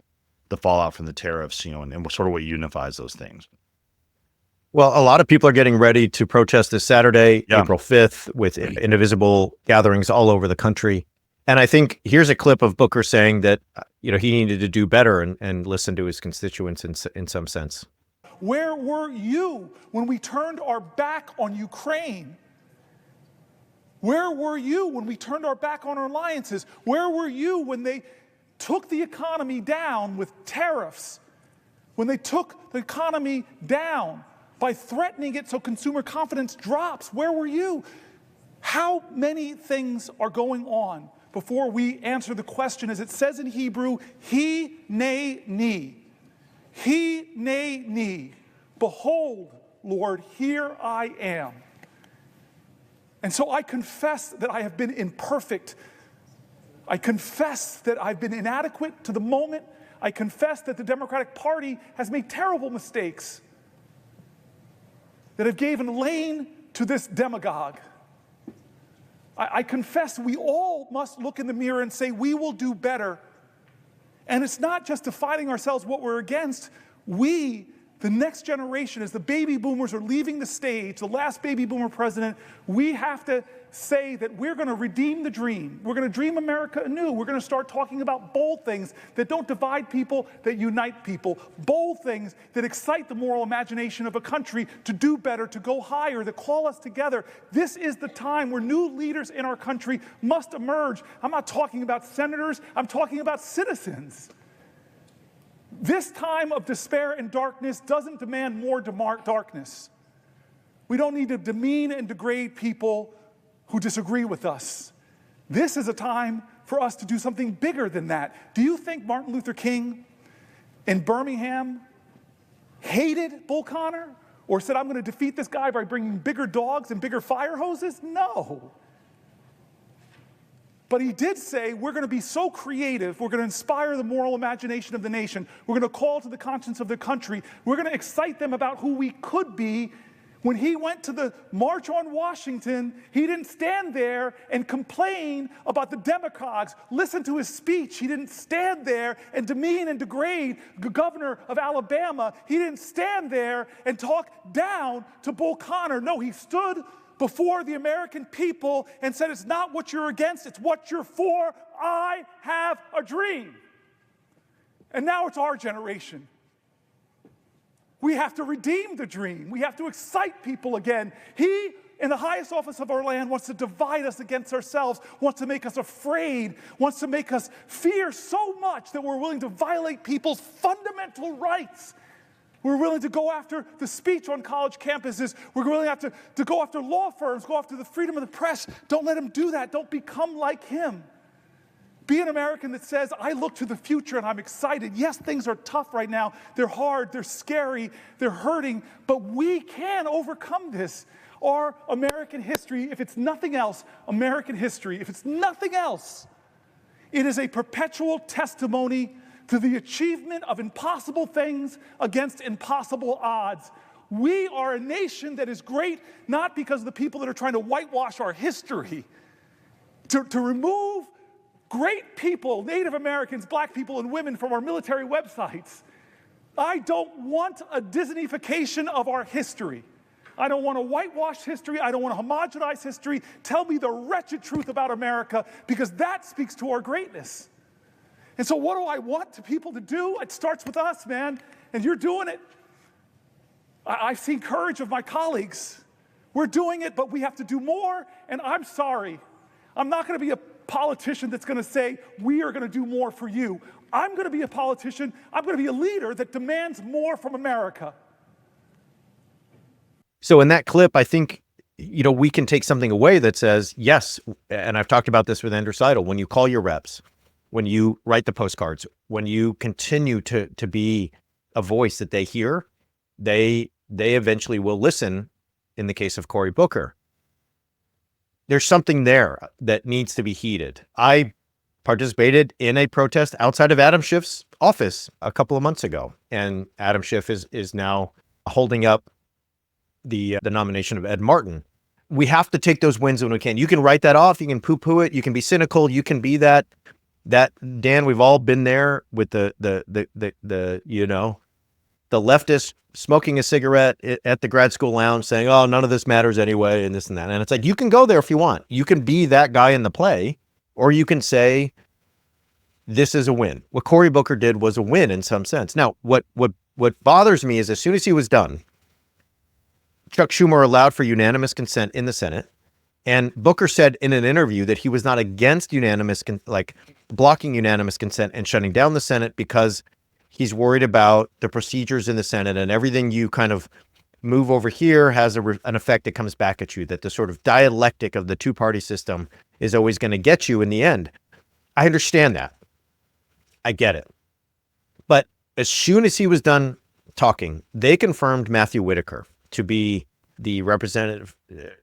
the fallout from the tariffs, and sort of what unifies those things. Well, a lot of people are getting ready to protest this Saturday, April 5th, with indivisible gatherings all over the country. And I think here's a clip of Booker saying that, he needed to do better and listen to his constituents in some sense. Where were you when we turned our back on Ukraine? Where were you when we turned our back on our alliances? Where were you when they took the economy down with tariffs? When they took the economy down by threatening it so consumer confidence drops. Where were you? How many things are going on before we answer the question, as it says in Hebrew, he ne ni. He ne ni. Behold, Lord, here I am. And so I confess that I have been imperfect. I confess that I've been inadequate to the moment. I confess that the Democratic Party has made terrible mistakes that have given lane to this demagogue. I confess we all must look in the mirror and say, we will do better. And it's not just defining ourselves what we're against. We, the next generation, as the baby boomers are leaving the stage, the last baby boomer president, we have to say that we're going to redeem the dream. We're going to dream America anew. We're going to start talking about bold things that don't divide people, that unite people. Bold things that excite the moral imagination of a country to do better, to go higher, that call us together. This is the time where new leaders in our country must emerge. I'm not talking about senators. I'm talking about citizens. This time of despair and darkness doesn't demand more darkness. We don't need to demean and degrade people who disagree with us. This is a time for us to do something bigger than that. Do you think Martin Luther King in Birmingham hated Bull Connor or said, I'm going to defeat this guy by bringing bigger dogs and bigger fire hoses? No. But he did say, we're going to be so creative, we're going to inspire the moral imagination of the nation, we're going to call to the conscience of the country, we're going to excite them about who we could be. When he went to the March on Washington, he didn't stand there and complain about the demagogues. Listen to his speech. He didn't stand there and demean and degrade the governor of Alabama. He didn't stand there and talk down to Bull Connor. No, he stood before the American people and said, it's not what you're against, it's what you're for. I have a dream. And now it's our generation. We have to redeem the dream. We have to excite people again. He, in the highest office of our land, wants to divide us against ourselves, wants to make us afraid, wants to make us fear so much that we're willing to violate people's fundamental rights. We're willing to go after the speech on college campuses. We're willing to go after law firms, go after the freedom of the press. Don't let him do that. Don't become like him. Be an American that says, I look to the future and I'm excited. Yes, things are tough right now. They're hard, they're scary, they're hurting, but we can overcome this. Our American history, if it's nothing else, American history, if it's nothing else, it is a perpetual testimony to the achievement of impossible things against impossible odds. We are a nation that is great, not because of the people that are trying to whitewash our history, to remove great people, Native Americans, black people, and women from our military websites. I don't want a Disneyfication of our history. I don't want to whitewash history. I don't want to homogenize history. Tell me the wretched truth about America, because that speaks to our greatness. And so what do I want people to do? It starts with us, man, and you're doing it. I've seen courage of my colleagues. We're doing it, but we have to do more, and I'm sorry. I'm not going to be a politician that's going to say, we are going to do more for you. I'm going to be a politician. I'm going to be a leader that demands more from America. So in that clip, I think, we can take something away that says, yes, and I've talked about this with Andrew Seidel, when you call your reps, when you write the postcards, when you continue to be a voice that they hear, they eventually will listen in the case of Cory Booker. There's something there that needs to be heeded. I participated in a protest outside of Adam Schiff's office a couple of months ago, and Adam Schiff is now holding up the nomination of Ed Martin. We have to take those wins when we can. You can write that off. You can poo-poo it. You can be cynical. You can be that Dan. We've all been there with the leftist smoking a cigarette at the grad school lounge saying, oh, none of this matters anyway, and this and that. And it's like, you can go there if you want. You can be that guy in the play, or you can say, this is a win. What Cory Booker did was a win in some sense. Now, what bothers me is as soon as he was done, Chuck Schumer allowed for unanimous consent in the Senate. And Booker said in an interview that he was not against blocking unanimous consent and shutting down the Senate because he's worried about the procedures in the Senate and everything you kind of move over here has an effect that comes back at you, that the sort of dialectic of the two-party system is always going to get you in the end. I understand that. I get it. But as soon as he was done talking, they confirmed Matthew Whitaker to be the representative,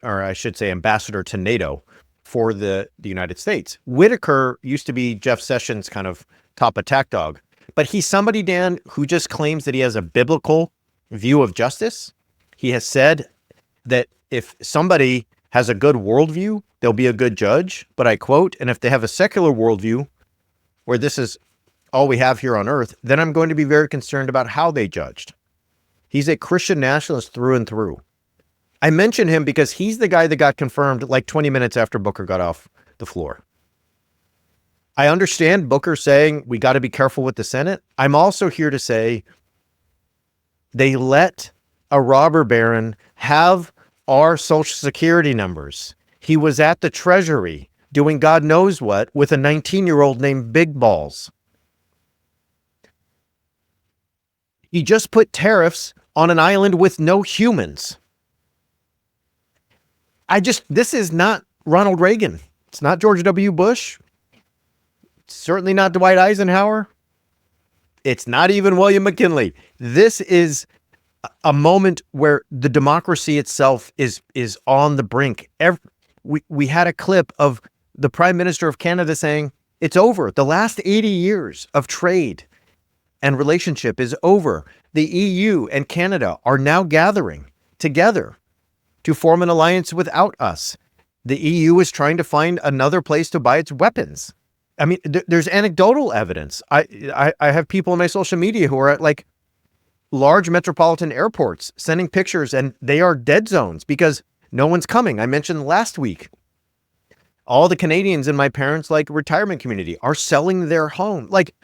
or I should say ambassador to NATO for the United States. Whitaker used to be Jeff Sessions' kind of top attack dog, but he's somebody, Dan, who just claims that he has a biblical view of justice. He has said that if somebody has a good worldview, they'll be a good judge, but I quote, and if they have a secular worldview where this is all we have here on earth, then I'm going to be very concerned about how they judged. He's a Christian nationalist through and through. I mention him because he's the guy that got confirmed like 20 minutes after Booker got off the floor. I understand Booker saying we got to be careful with the Senate. I'm also here to say they let a robber baron have our Social Security numbers. He was at the Treasury doing God knows what with a 19-year-old named Big Balls. He just put tariffs on an island with no humans. This is not Ronald Reagan. It's not George W. Bush. It's certainly not Dwight Eisenhower. It's not even William McKinley. This is a moment where the democracy itself is on the brink. We had a clip of the Prime Minister of Canada saying, it's over. The last 80 years of trade and relationship is over. The EU and Canada are now gathering together to form an alliance without us. The EU is trying to find another place to buy its weapons. I mean, there's anecdotal evidence. I have people on my social media who are at like large metropolitan airports sending pictures, and they are dead zones because no one's coming. I mentioned last week, all the Canadians in my parents' like retirement community are selling their home. Like,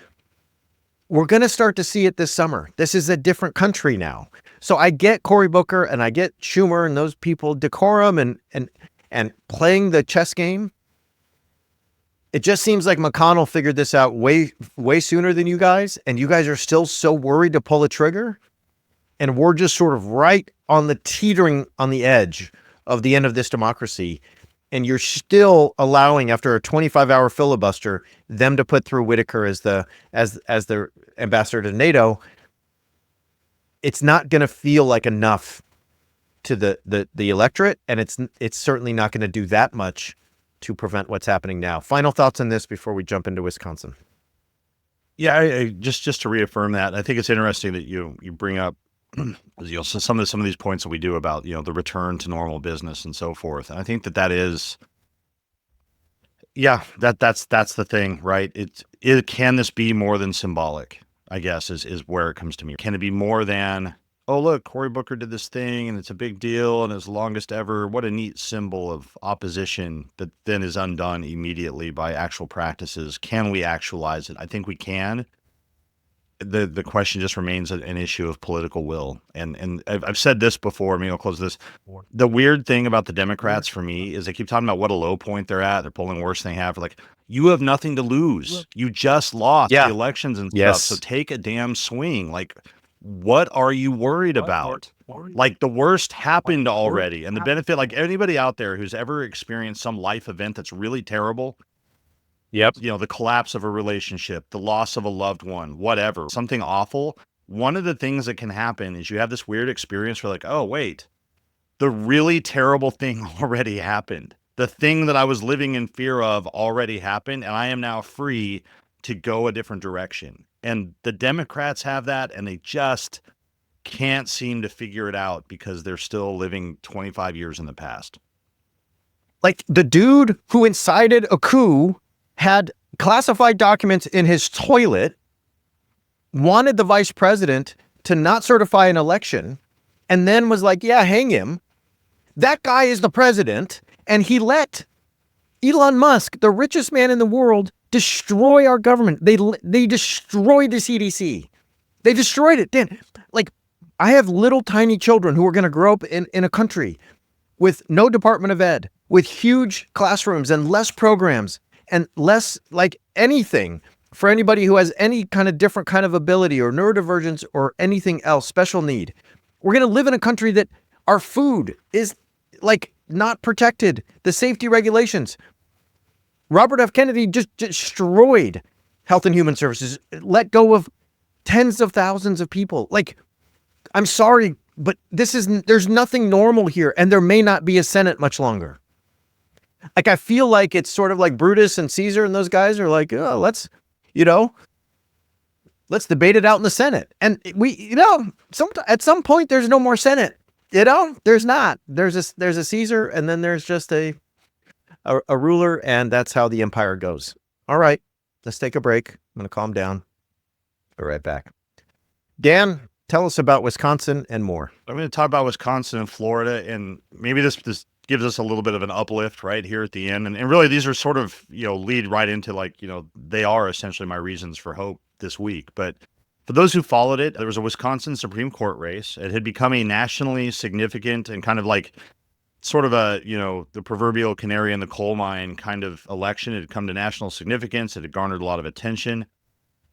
we're going to start to see it this summer. This is a different country now. So I get Cory Booker and I get Schumer and those people, decorum and playing the chess game. It just seems like McConnell figured this out way sooner than you guys, and you guys are still so worried to pull a trigger. And we're just sort of right on the teetering on the edge of the end of this democracy. And you're still allowing, after a 25-hour filibuster, them to put through Whitaker as the ambassador to NATO. It's not going to feel like enough to the electorate, and it's certainly not going to do that much to prevent what's happening now. Final thoughts on this before we jump into Wisconsin. Yeah, I just to reaffirm that, I think it's interesting that you bring up some of these points that we do about the return to normal business and so forth. And I think that is, yeah, that's the thing, right? Can this be more than symbolic? I guess is where it comes to me. Can it be more than, oh, look, Cory Booker did this thing and it's a big deal and it's the longest ever. What a neat symbol of opposition that then is undone immediately by actual practices. Can we actualize it? I think we can. The question just remains an issue of political will. And I've said this before, maybe I'll close this. The weird thing about the Democrats for me is they keep talking about what a low point they're at. They're polling worse than they have. Like, you have nothing to lose. You just lost the elections and stuff. So take a damn swing. Like, what are you worried about? Like, the worst happened already. And the benefit, like anybody out there who's ever experienced some life event that's really terrible, the collapse of a relationship, the loss of a loved one, whatever, something awful. One of the things that can happen is you have this weird experience where like, oh, wait, the really terrible thing already happened. The thing that I was living in fear of already happened, and I am now free to go a different direction. And the Democrats have that, and they just can't seem to figure it out because they're still living 25 years in the past. Like, the dude who incited a coup had classified documents in his toilet, wanted the vice president to not certify an election, and then was like, yeah, hang him. That guy is the president, and he let Elon Musk, the richest man in the world, destroy our government. They destroyed the CDC. They destroyed it. Dan, like, I have little tiny children who are going to grow up in a country with no Department of Ed, with huge classrooms and less programs and less like anything for anybody who has any kind of different kind of ability or neurodivergence or anything else, special need. We're going to live in a country that our food is like not protected. The safety regulations. Robert F. Kennedy just destroyed Health and Human Services, let go of tens of thousands of people. Like, I'm sorry, but there's nothing normal here, and there may not be a Senate much longer. Like, I feel like it's sort of like Brutus and Caesar and those guys are like, oh, let's debate it out in the Senate. And at some point there's no more Senate. There's not. There's a Caesar, and then there's just a ruler, and that's how the empire goes. All right, let's take a break. I'm going to calm down. Be right back. Dan, tell us about Wisconsin and more. I'm going to talk about Wisconsin and Florida, and maybe this gives us a little bit of an uplift right here at the end. And really, these are sort of, lead right into they are essentially my reasons for hope this week. But for those who followed it, there was a Wisconsin Supreme Court race. It had become a nationally significant and kind of like sort of a, the proverbial canary in the coal mine kind of election. It had come to national significance. It had garnered a lot of attention.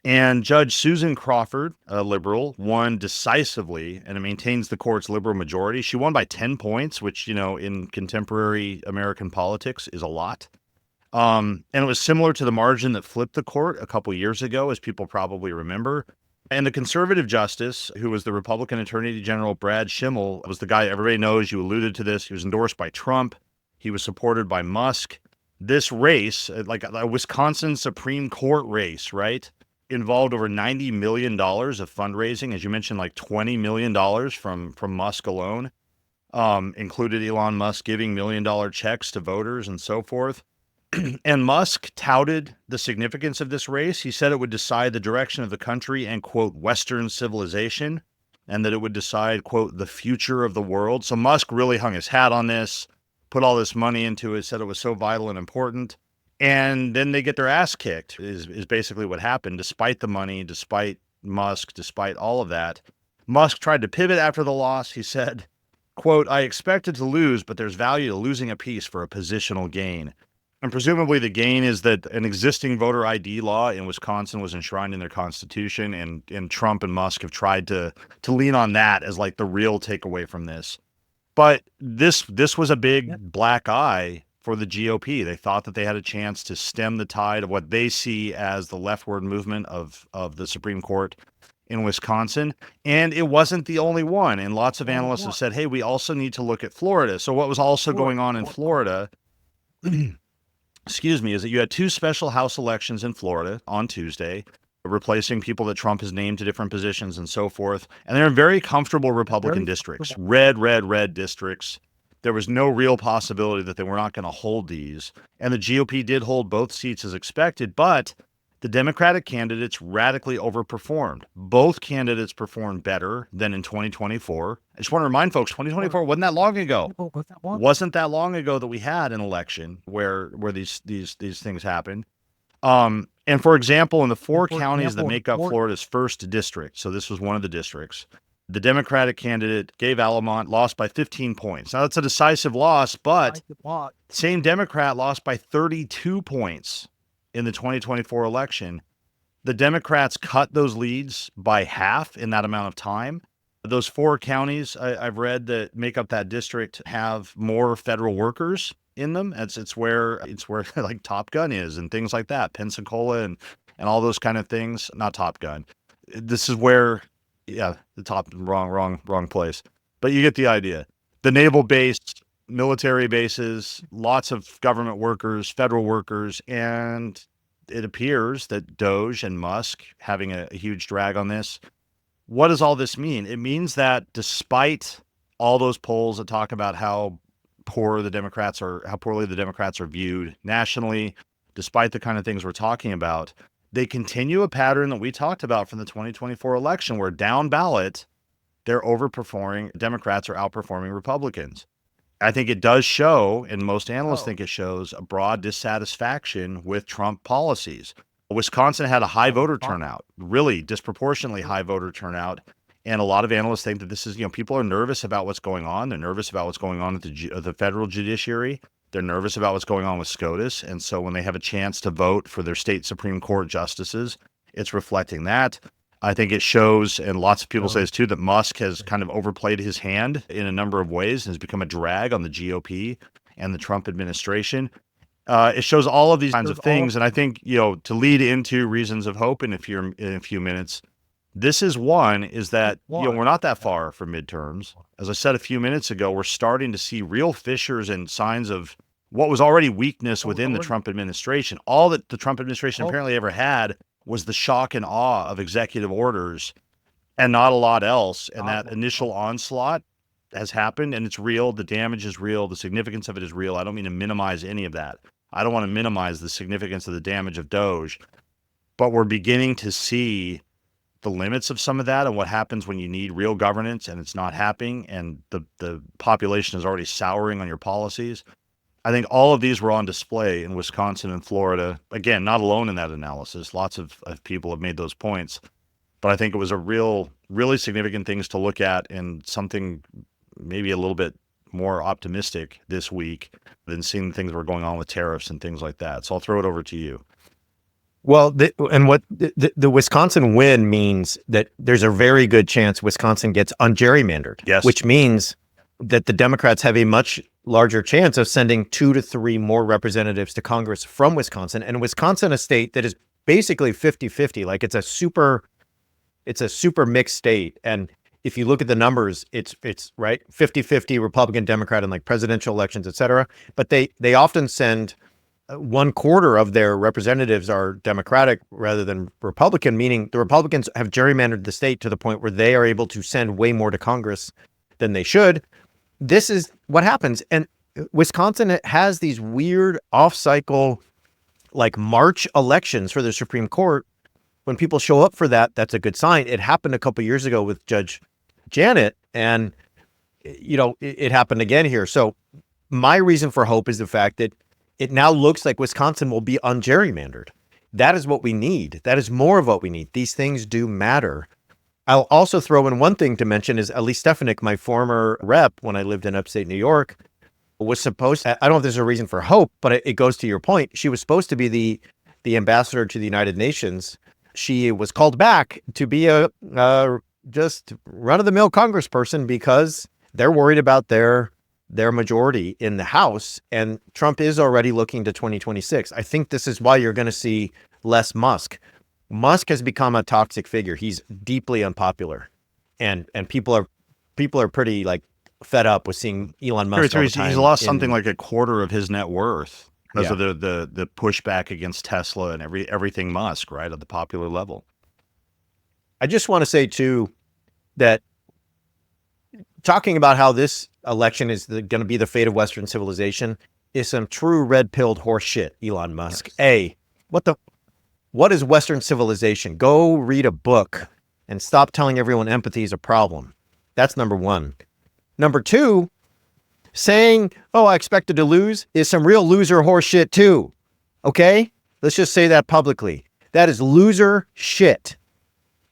And Judge Susan Crawford, a liberal, won decisively, and it maintains the court's liberal majority. She won by 10 points, which, in contemporary American politics is a lot. And it was similar to the margin that flipped the court a couple years ago, as people probably remember. And the conservative justice, who was the Republican Attorney General Brad Schimmel, was the guy everybody knows. You alluded to this. He was endorsed by Trump. He was supported by Musk. This race, like a Wisconsin Supreme Court race, right, involved over $90 million of fundraising. As you mentioned, like $20 million from Musk alone, included Elon Musk giving $1 million checks to voters and so forth. And Musk touted the significance of this race. He said it would decide the direction of the country and, quote, Western civilization, and that it would decide, quote, the future of the world. So Musk really hung his hat on this, put all this money into it, said it was so vital and important. And then they get their ass kicked is basically what happened, despite the money, despite Musk, despite all of that. Musk tried to pivot after the loss. He said, quote, I expected to lose, but there's value to losing a piece for a positional gain. And presumably the gain is that an existing voter ID law in Wisconsin was enshrined in their constitution, and Trump and Musk have tried to lean on that as like the real takeaway from this. But this was a big black eye for the GOP. They thought that they had a chance to stem the tide of what they see as the leftward movement of the Supreme Court in Wisconsin. And it wasn't the only one. And lots of analysts have said, hey, we also need to look at Florida. So what was also going on in Florida, excuse me, is that you had two special House elections in Florida on Tuesday, replacing people that Trump has named to different positions and so forth. And they're in very comfortable Republican districts, red districts. There was no real possibility that they were not going to hold these. And the GOP did hold both seats as expected, but the Democratic candidates radically overperformed. Both candidates performed better than in 2024. I just want to remind folks, 2024 wasn't that long ago. Wasn't that long ago that we had an election where these things happened. And for example, in the four counties that make up Florida's first district, so this was one of the districts, the Democratic candidate, Gabe Alamont, lost by 15 points. Now, that's a decisive loss, but the same Democrat lost by 32 points in the 2024 election. The Democrats cut those leads by half in that amount of time. Those four counties I've read that make up that district have more federal workers in them. It's where like Top Gun is and things like that, Pensacola and all those kind of things. Not Top Gun. This is where, wrong place. But you get the idea. The naval-based military bases, lots of government workers, federal workers, and it appears that Doge and Musk having a huge drag on this. What does all this mean? It means that despite all those polls that talk about how poorly the Democrats are viewed nationally, despite the kind of things we're talking about, they continue a pattern that we talked about from the 2024 election, where down ballot, they're overperforming. Democrats are outperforming Republicans. I think it does show, and most analysts think it shows, a broad dissatisfaction with Trump policies. Wisconsin had a high voter turnout, really disproportionately high voter turnout. And a lot of analysts think that this is, people are nervous about what's going on. They're nervous about what's going on at the federal judiciary. They're nervous about what's going on with SCOTUS. And so when they have a chance to vote for their state Supreme Court justices, it's reflecting that. I think it shows, and lots of people say this too, that Musk has kind of overplayed his hand in a number of ways and has become a drag on the GOP and the Trump administration. It shows all of these kinds of things. And I think, to lead into reasons of hope in a few minutes, this is one, is that, we're not that far from midterms. As I said a few minutes ago, we're starting to see real fissures and signs of what was already weakness within the Trump administration. All that the Trump administration apparently ever had was the shock and awe of executive orders and not a lot else. And that initial onslaught has happened, and it's real. The damage is real. The significance of it is real. I don't mean to minimize any of that. I don't want to minimize the significance of the damage of Doge, but we're beginning to see the limits of some of that and what happens when you need real governance and it's not happening and the population is already souring on your policies. I think all of these were on display in Wisconsin and Florida. Again, not alone in that analysis. Lots of people have made those points. But I think it was really significant things to look at, and something maybe a little bit more optimistic this week than seeing things that were going on with tariffs and things like that. So I'll throw it over to you. Well, the Wisconsin win means that there's a very good chance Wisconsin gets ungerrymandered. Yes. Which means that the Democrats have a much larger chance of sending 2 to 3 more representatives to Congress from Wisconsin. And Wisconsin, a state that is basically 50-50, like it's a super mixed state. And if you look at the numbers, it's right 50-50 Republican, Democrat, and like presidential elections, et cetera. But they often send 1/4 of their representatives are Democratic rather than Republican, meaning the Republicans have gerrymandered the state to the point where they are able to send way more to Congress than they should. This is what happens. And Wisconsin has these weird off-cycle, like March elections for the Supreme Court. When people show up for that, that's a good sign. It happened a couple of years ago with Judge Janet, and it happened again here. So my reason for hope is the fact that it now looks like Wisconsin will be ungerrymandered. That is what we need. That is more of what we need. These things do matter. I'll also throw in one thing to mention is Elise Stefanik, my former rep when I lived in upstate New York, was supposed to, I don't know if there's a reason for hope, but it goes to your point. She was supposed to be the ambassador to the United Nations. She was called back to be a just run-of-the-mill congressperson because they're worried about their majority in the House, and Trump is already looking to 2026. I think this is why you're going to see less Musk. Musk has become a toxic figure. He's deeply unpopular, and people are pretty like fed up with seeing Elon Musk all the time. He's lost something like 1/4 of his net worth because of the pushback against Tesla and everything Musk, right, at the popular level. I just want to say too that talking about how this election is going to be the fate of Western civilization is some true red-pilled horse shit, Elon Musk. Yes. What is Western civilization? Go read a book and stop telling everyone empathy is a problem. That's number one. Number two, saying, oh, I expected to lose is some real loser horse shit too. Okay? Let's just say that publicly. That is loser shit.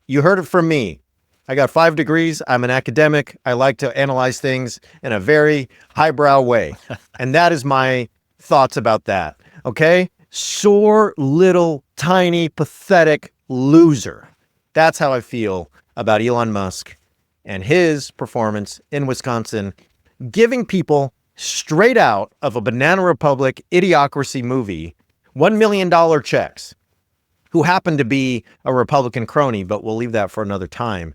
You heard it from me. I got 5 degrees. I'm an academic. I like to analyze things in a very highbrow way. And that is my thoughts about that. Okay? Sore, little, tiny, pathetic loser. That's how I feel about Elon Musk and his performance in Wisconsin, giving people straight out of a Banana Republic idiocracy movie $1 million checks who happen to be a Republican crony, but we'll leave that for another time,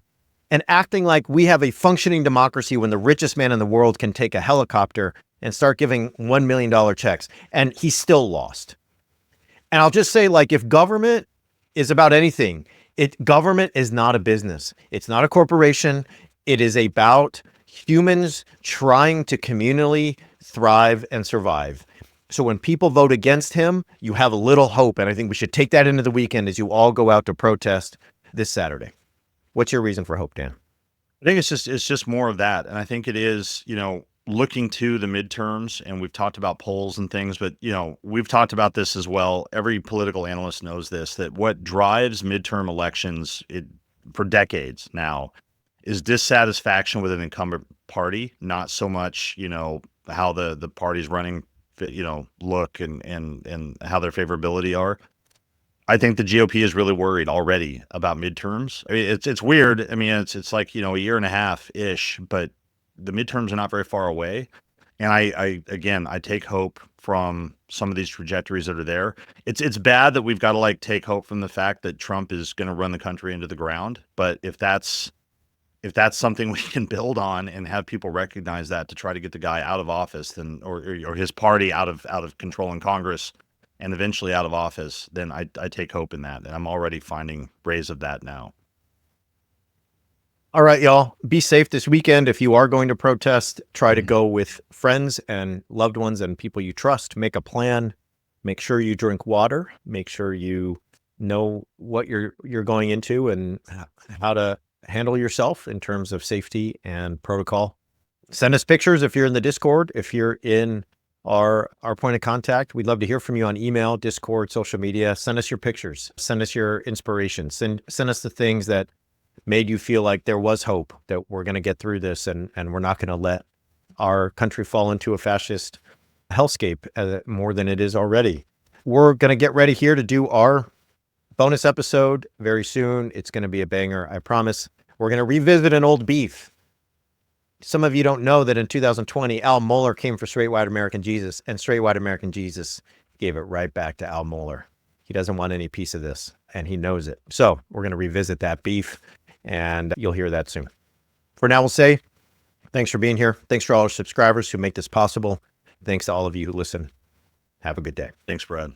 and acting like we have a functioning democracy when the richest man in the world can take a helicopter and start giving $1 million checks, and he's still lost. And I'll just say, like, if government is about anything, government is not a business. It's not a corporation. It is about humans trying to communally thrive and survive. So when people vote against him, you have a little hope. And I think we should take that into the weekend as you all go out to protest this Saturday. What's your reason for hope, Dan? I think it's just more of that. And I think it is, looking to the midterms, and we've talked about polls and things, but, we've talked about this as well. Every political analyst knows this, that what drives midterm elections for decades now is dissatisfaction with an incumbent party, not so much, how the party's running, look and how their favorability are. I think the GOP is really worried already about midterms. I mean, it's weird. I mean, it's like, a year and a half ish, but the midterms are not very far away. And I take hope from some of these trajectories that are there. It's bad that we've got to like take hope from the fact that Trump is going to run the country into the ground. But if that's something we can build on and have people recognize that to try to get the guy out of office, then or his party out of controlling Congress and eventually out of office, then I take hope in that. And I'm already finding rays of that now. All right, y'all. Be safe this weekend. If you are going to protest, try to go with friends and loved ones and people you trust. Make a plan. Make sure you drink water. Make sure you know what you're going into and how to handle yourself in terms of safety and protocol. Send us pictures if you're in the Discord. If you're in our point of contact, we'd love to hear from you on email, Discord, social media. Send us your pictures. Send us your inspiration. Send us the things that made you feel like there was hope, that we're going to get through this and we're not going to let our country fall into a fascist hellscape more than it is already. We're going to get ready here to do our bonus episode very soon. It's going to be a banger, I promise. We're going to revisit an old beef. Some of you don't know that in 2020, Al Mohler came for Straight White American Jesus, and Straight White American Jesus gave it right back to Al Mohler. He doesn't want any piece of this, and he knows it. So we're going to revisit that beef, and you'll hear that soon. For now, we'll say thanks for being here. Thanks for all our subscribers who make this possible. Thanks to all of you who listen. Have a good day. Thanks, Brad.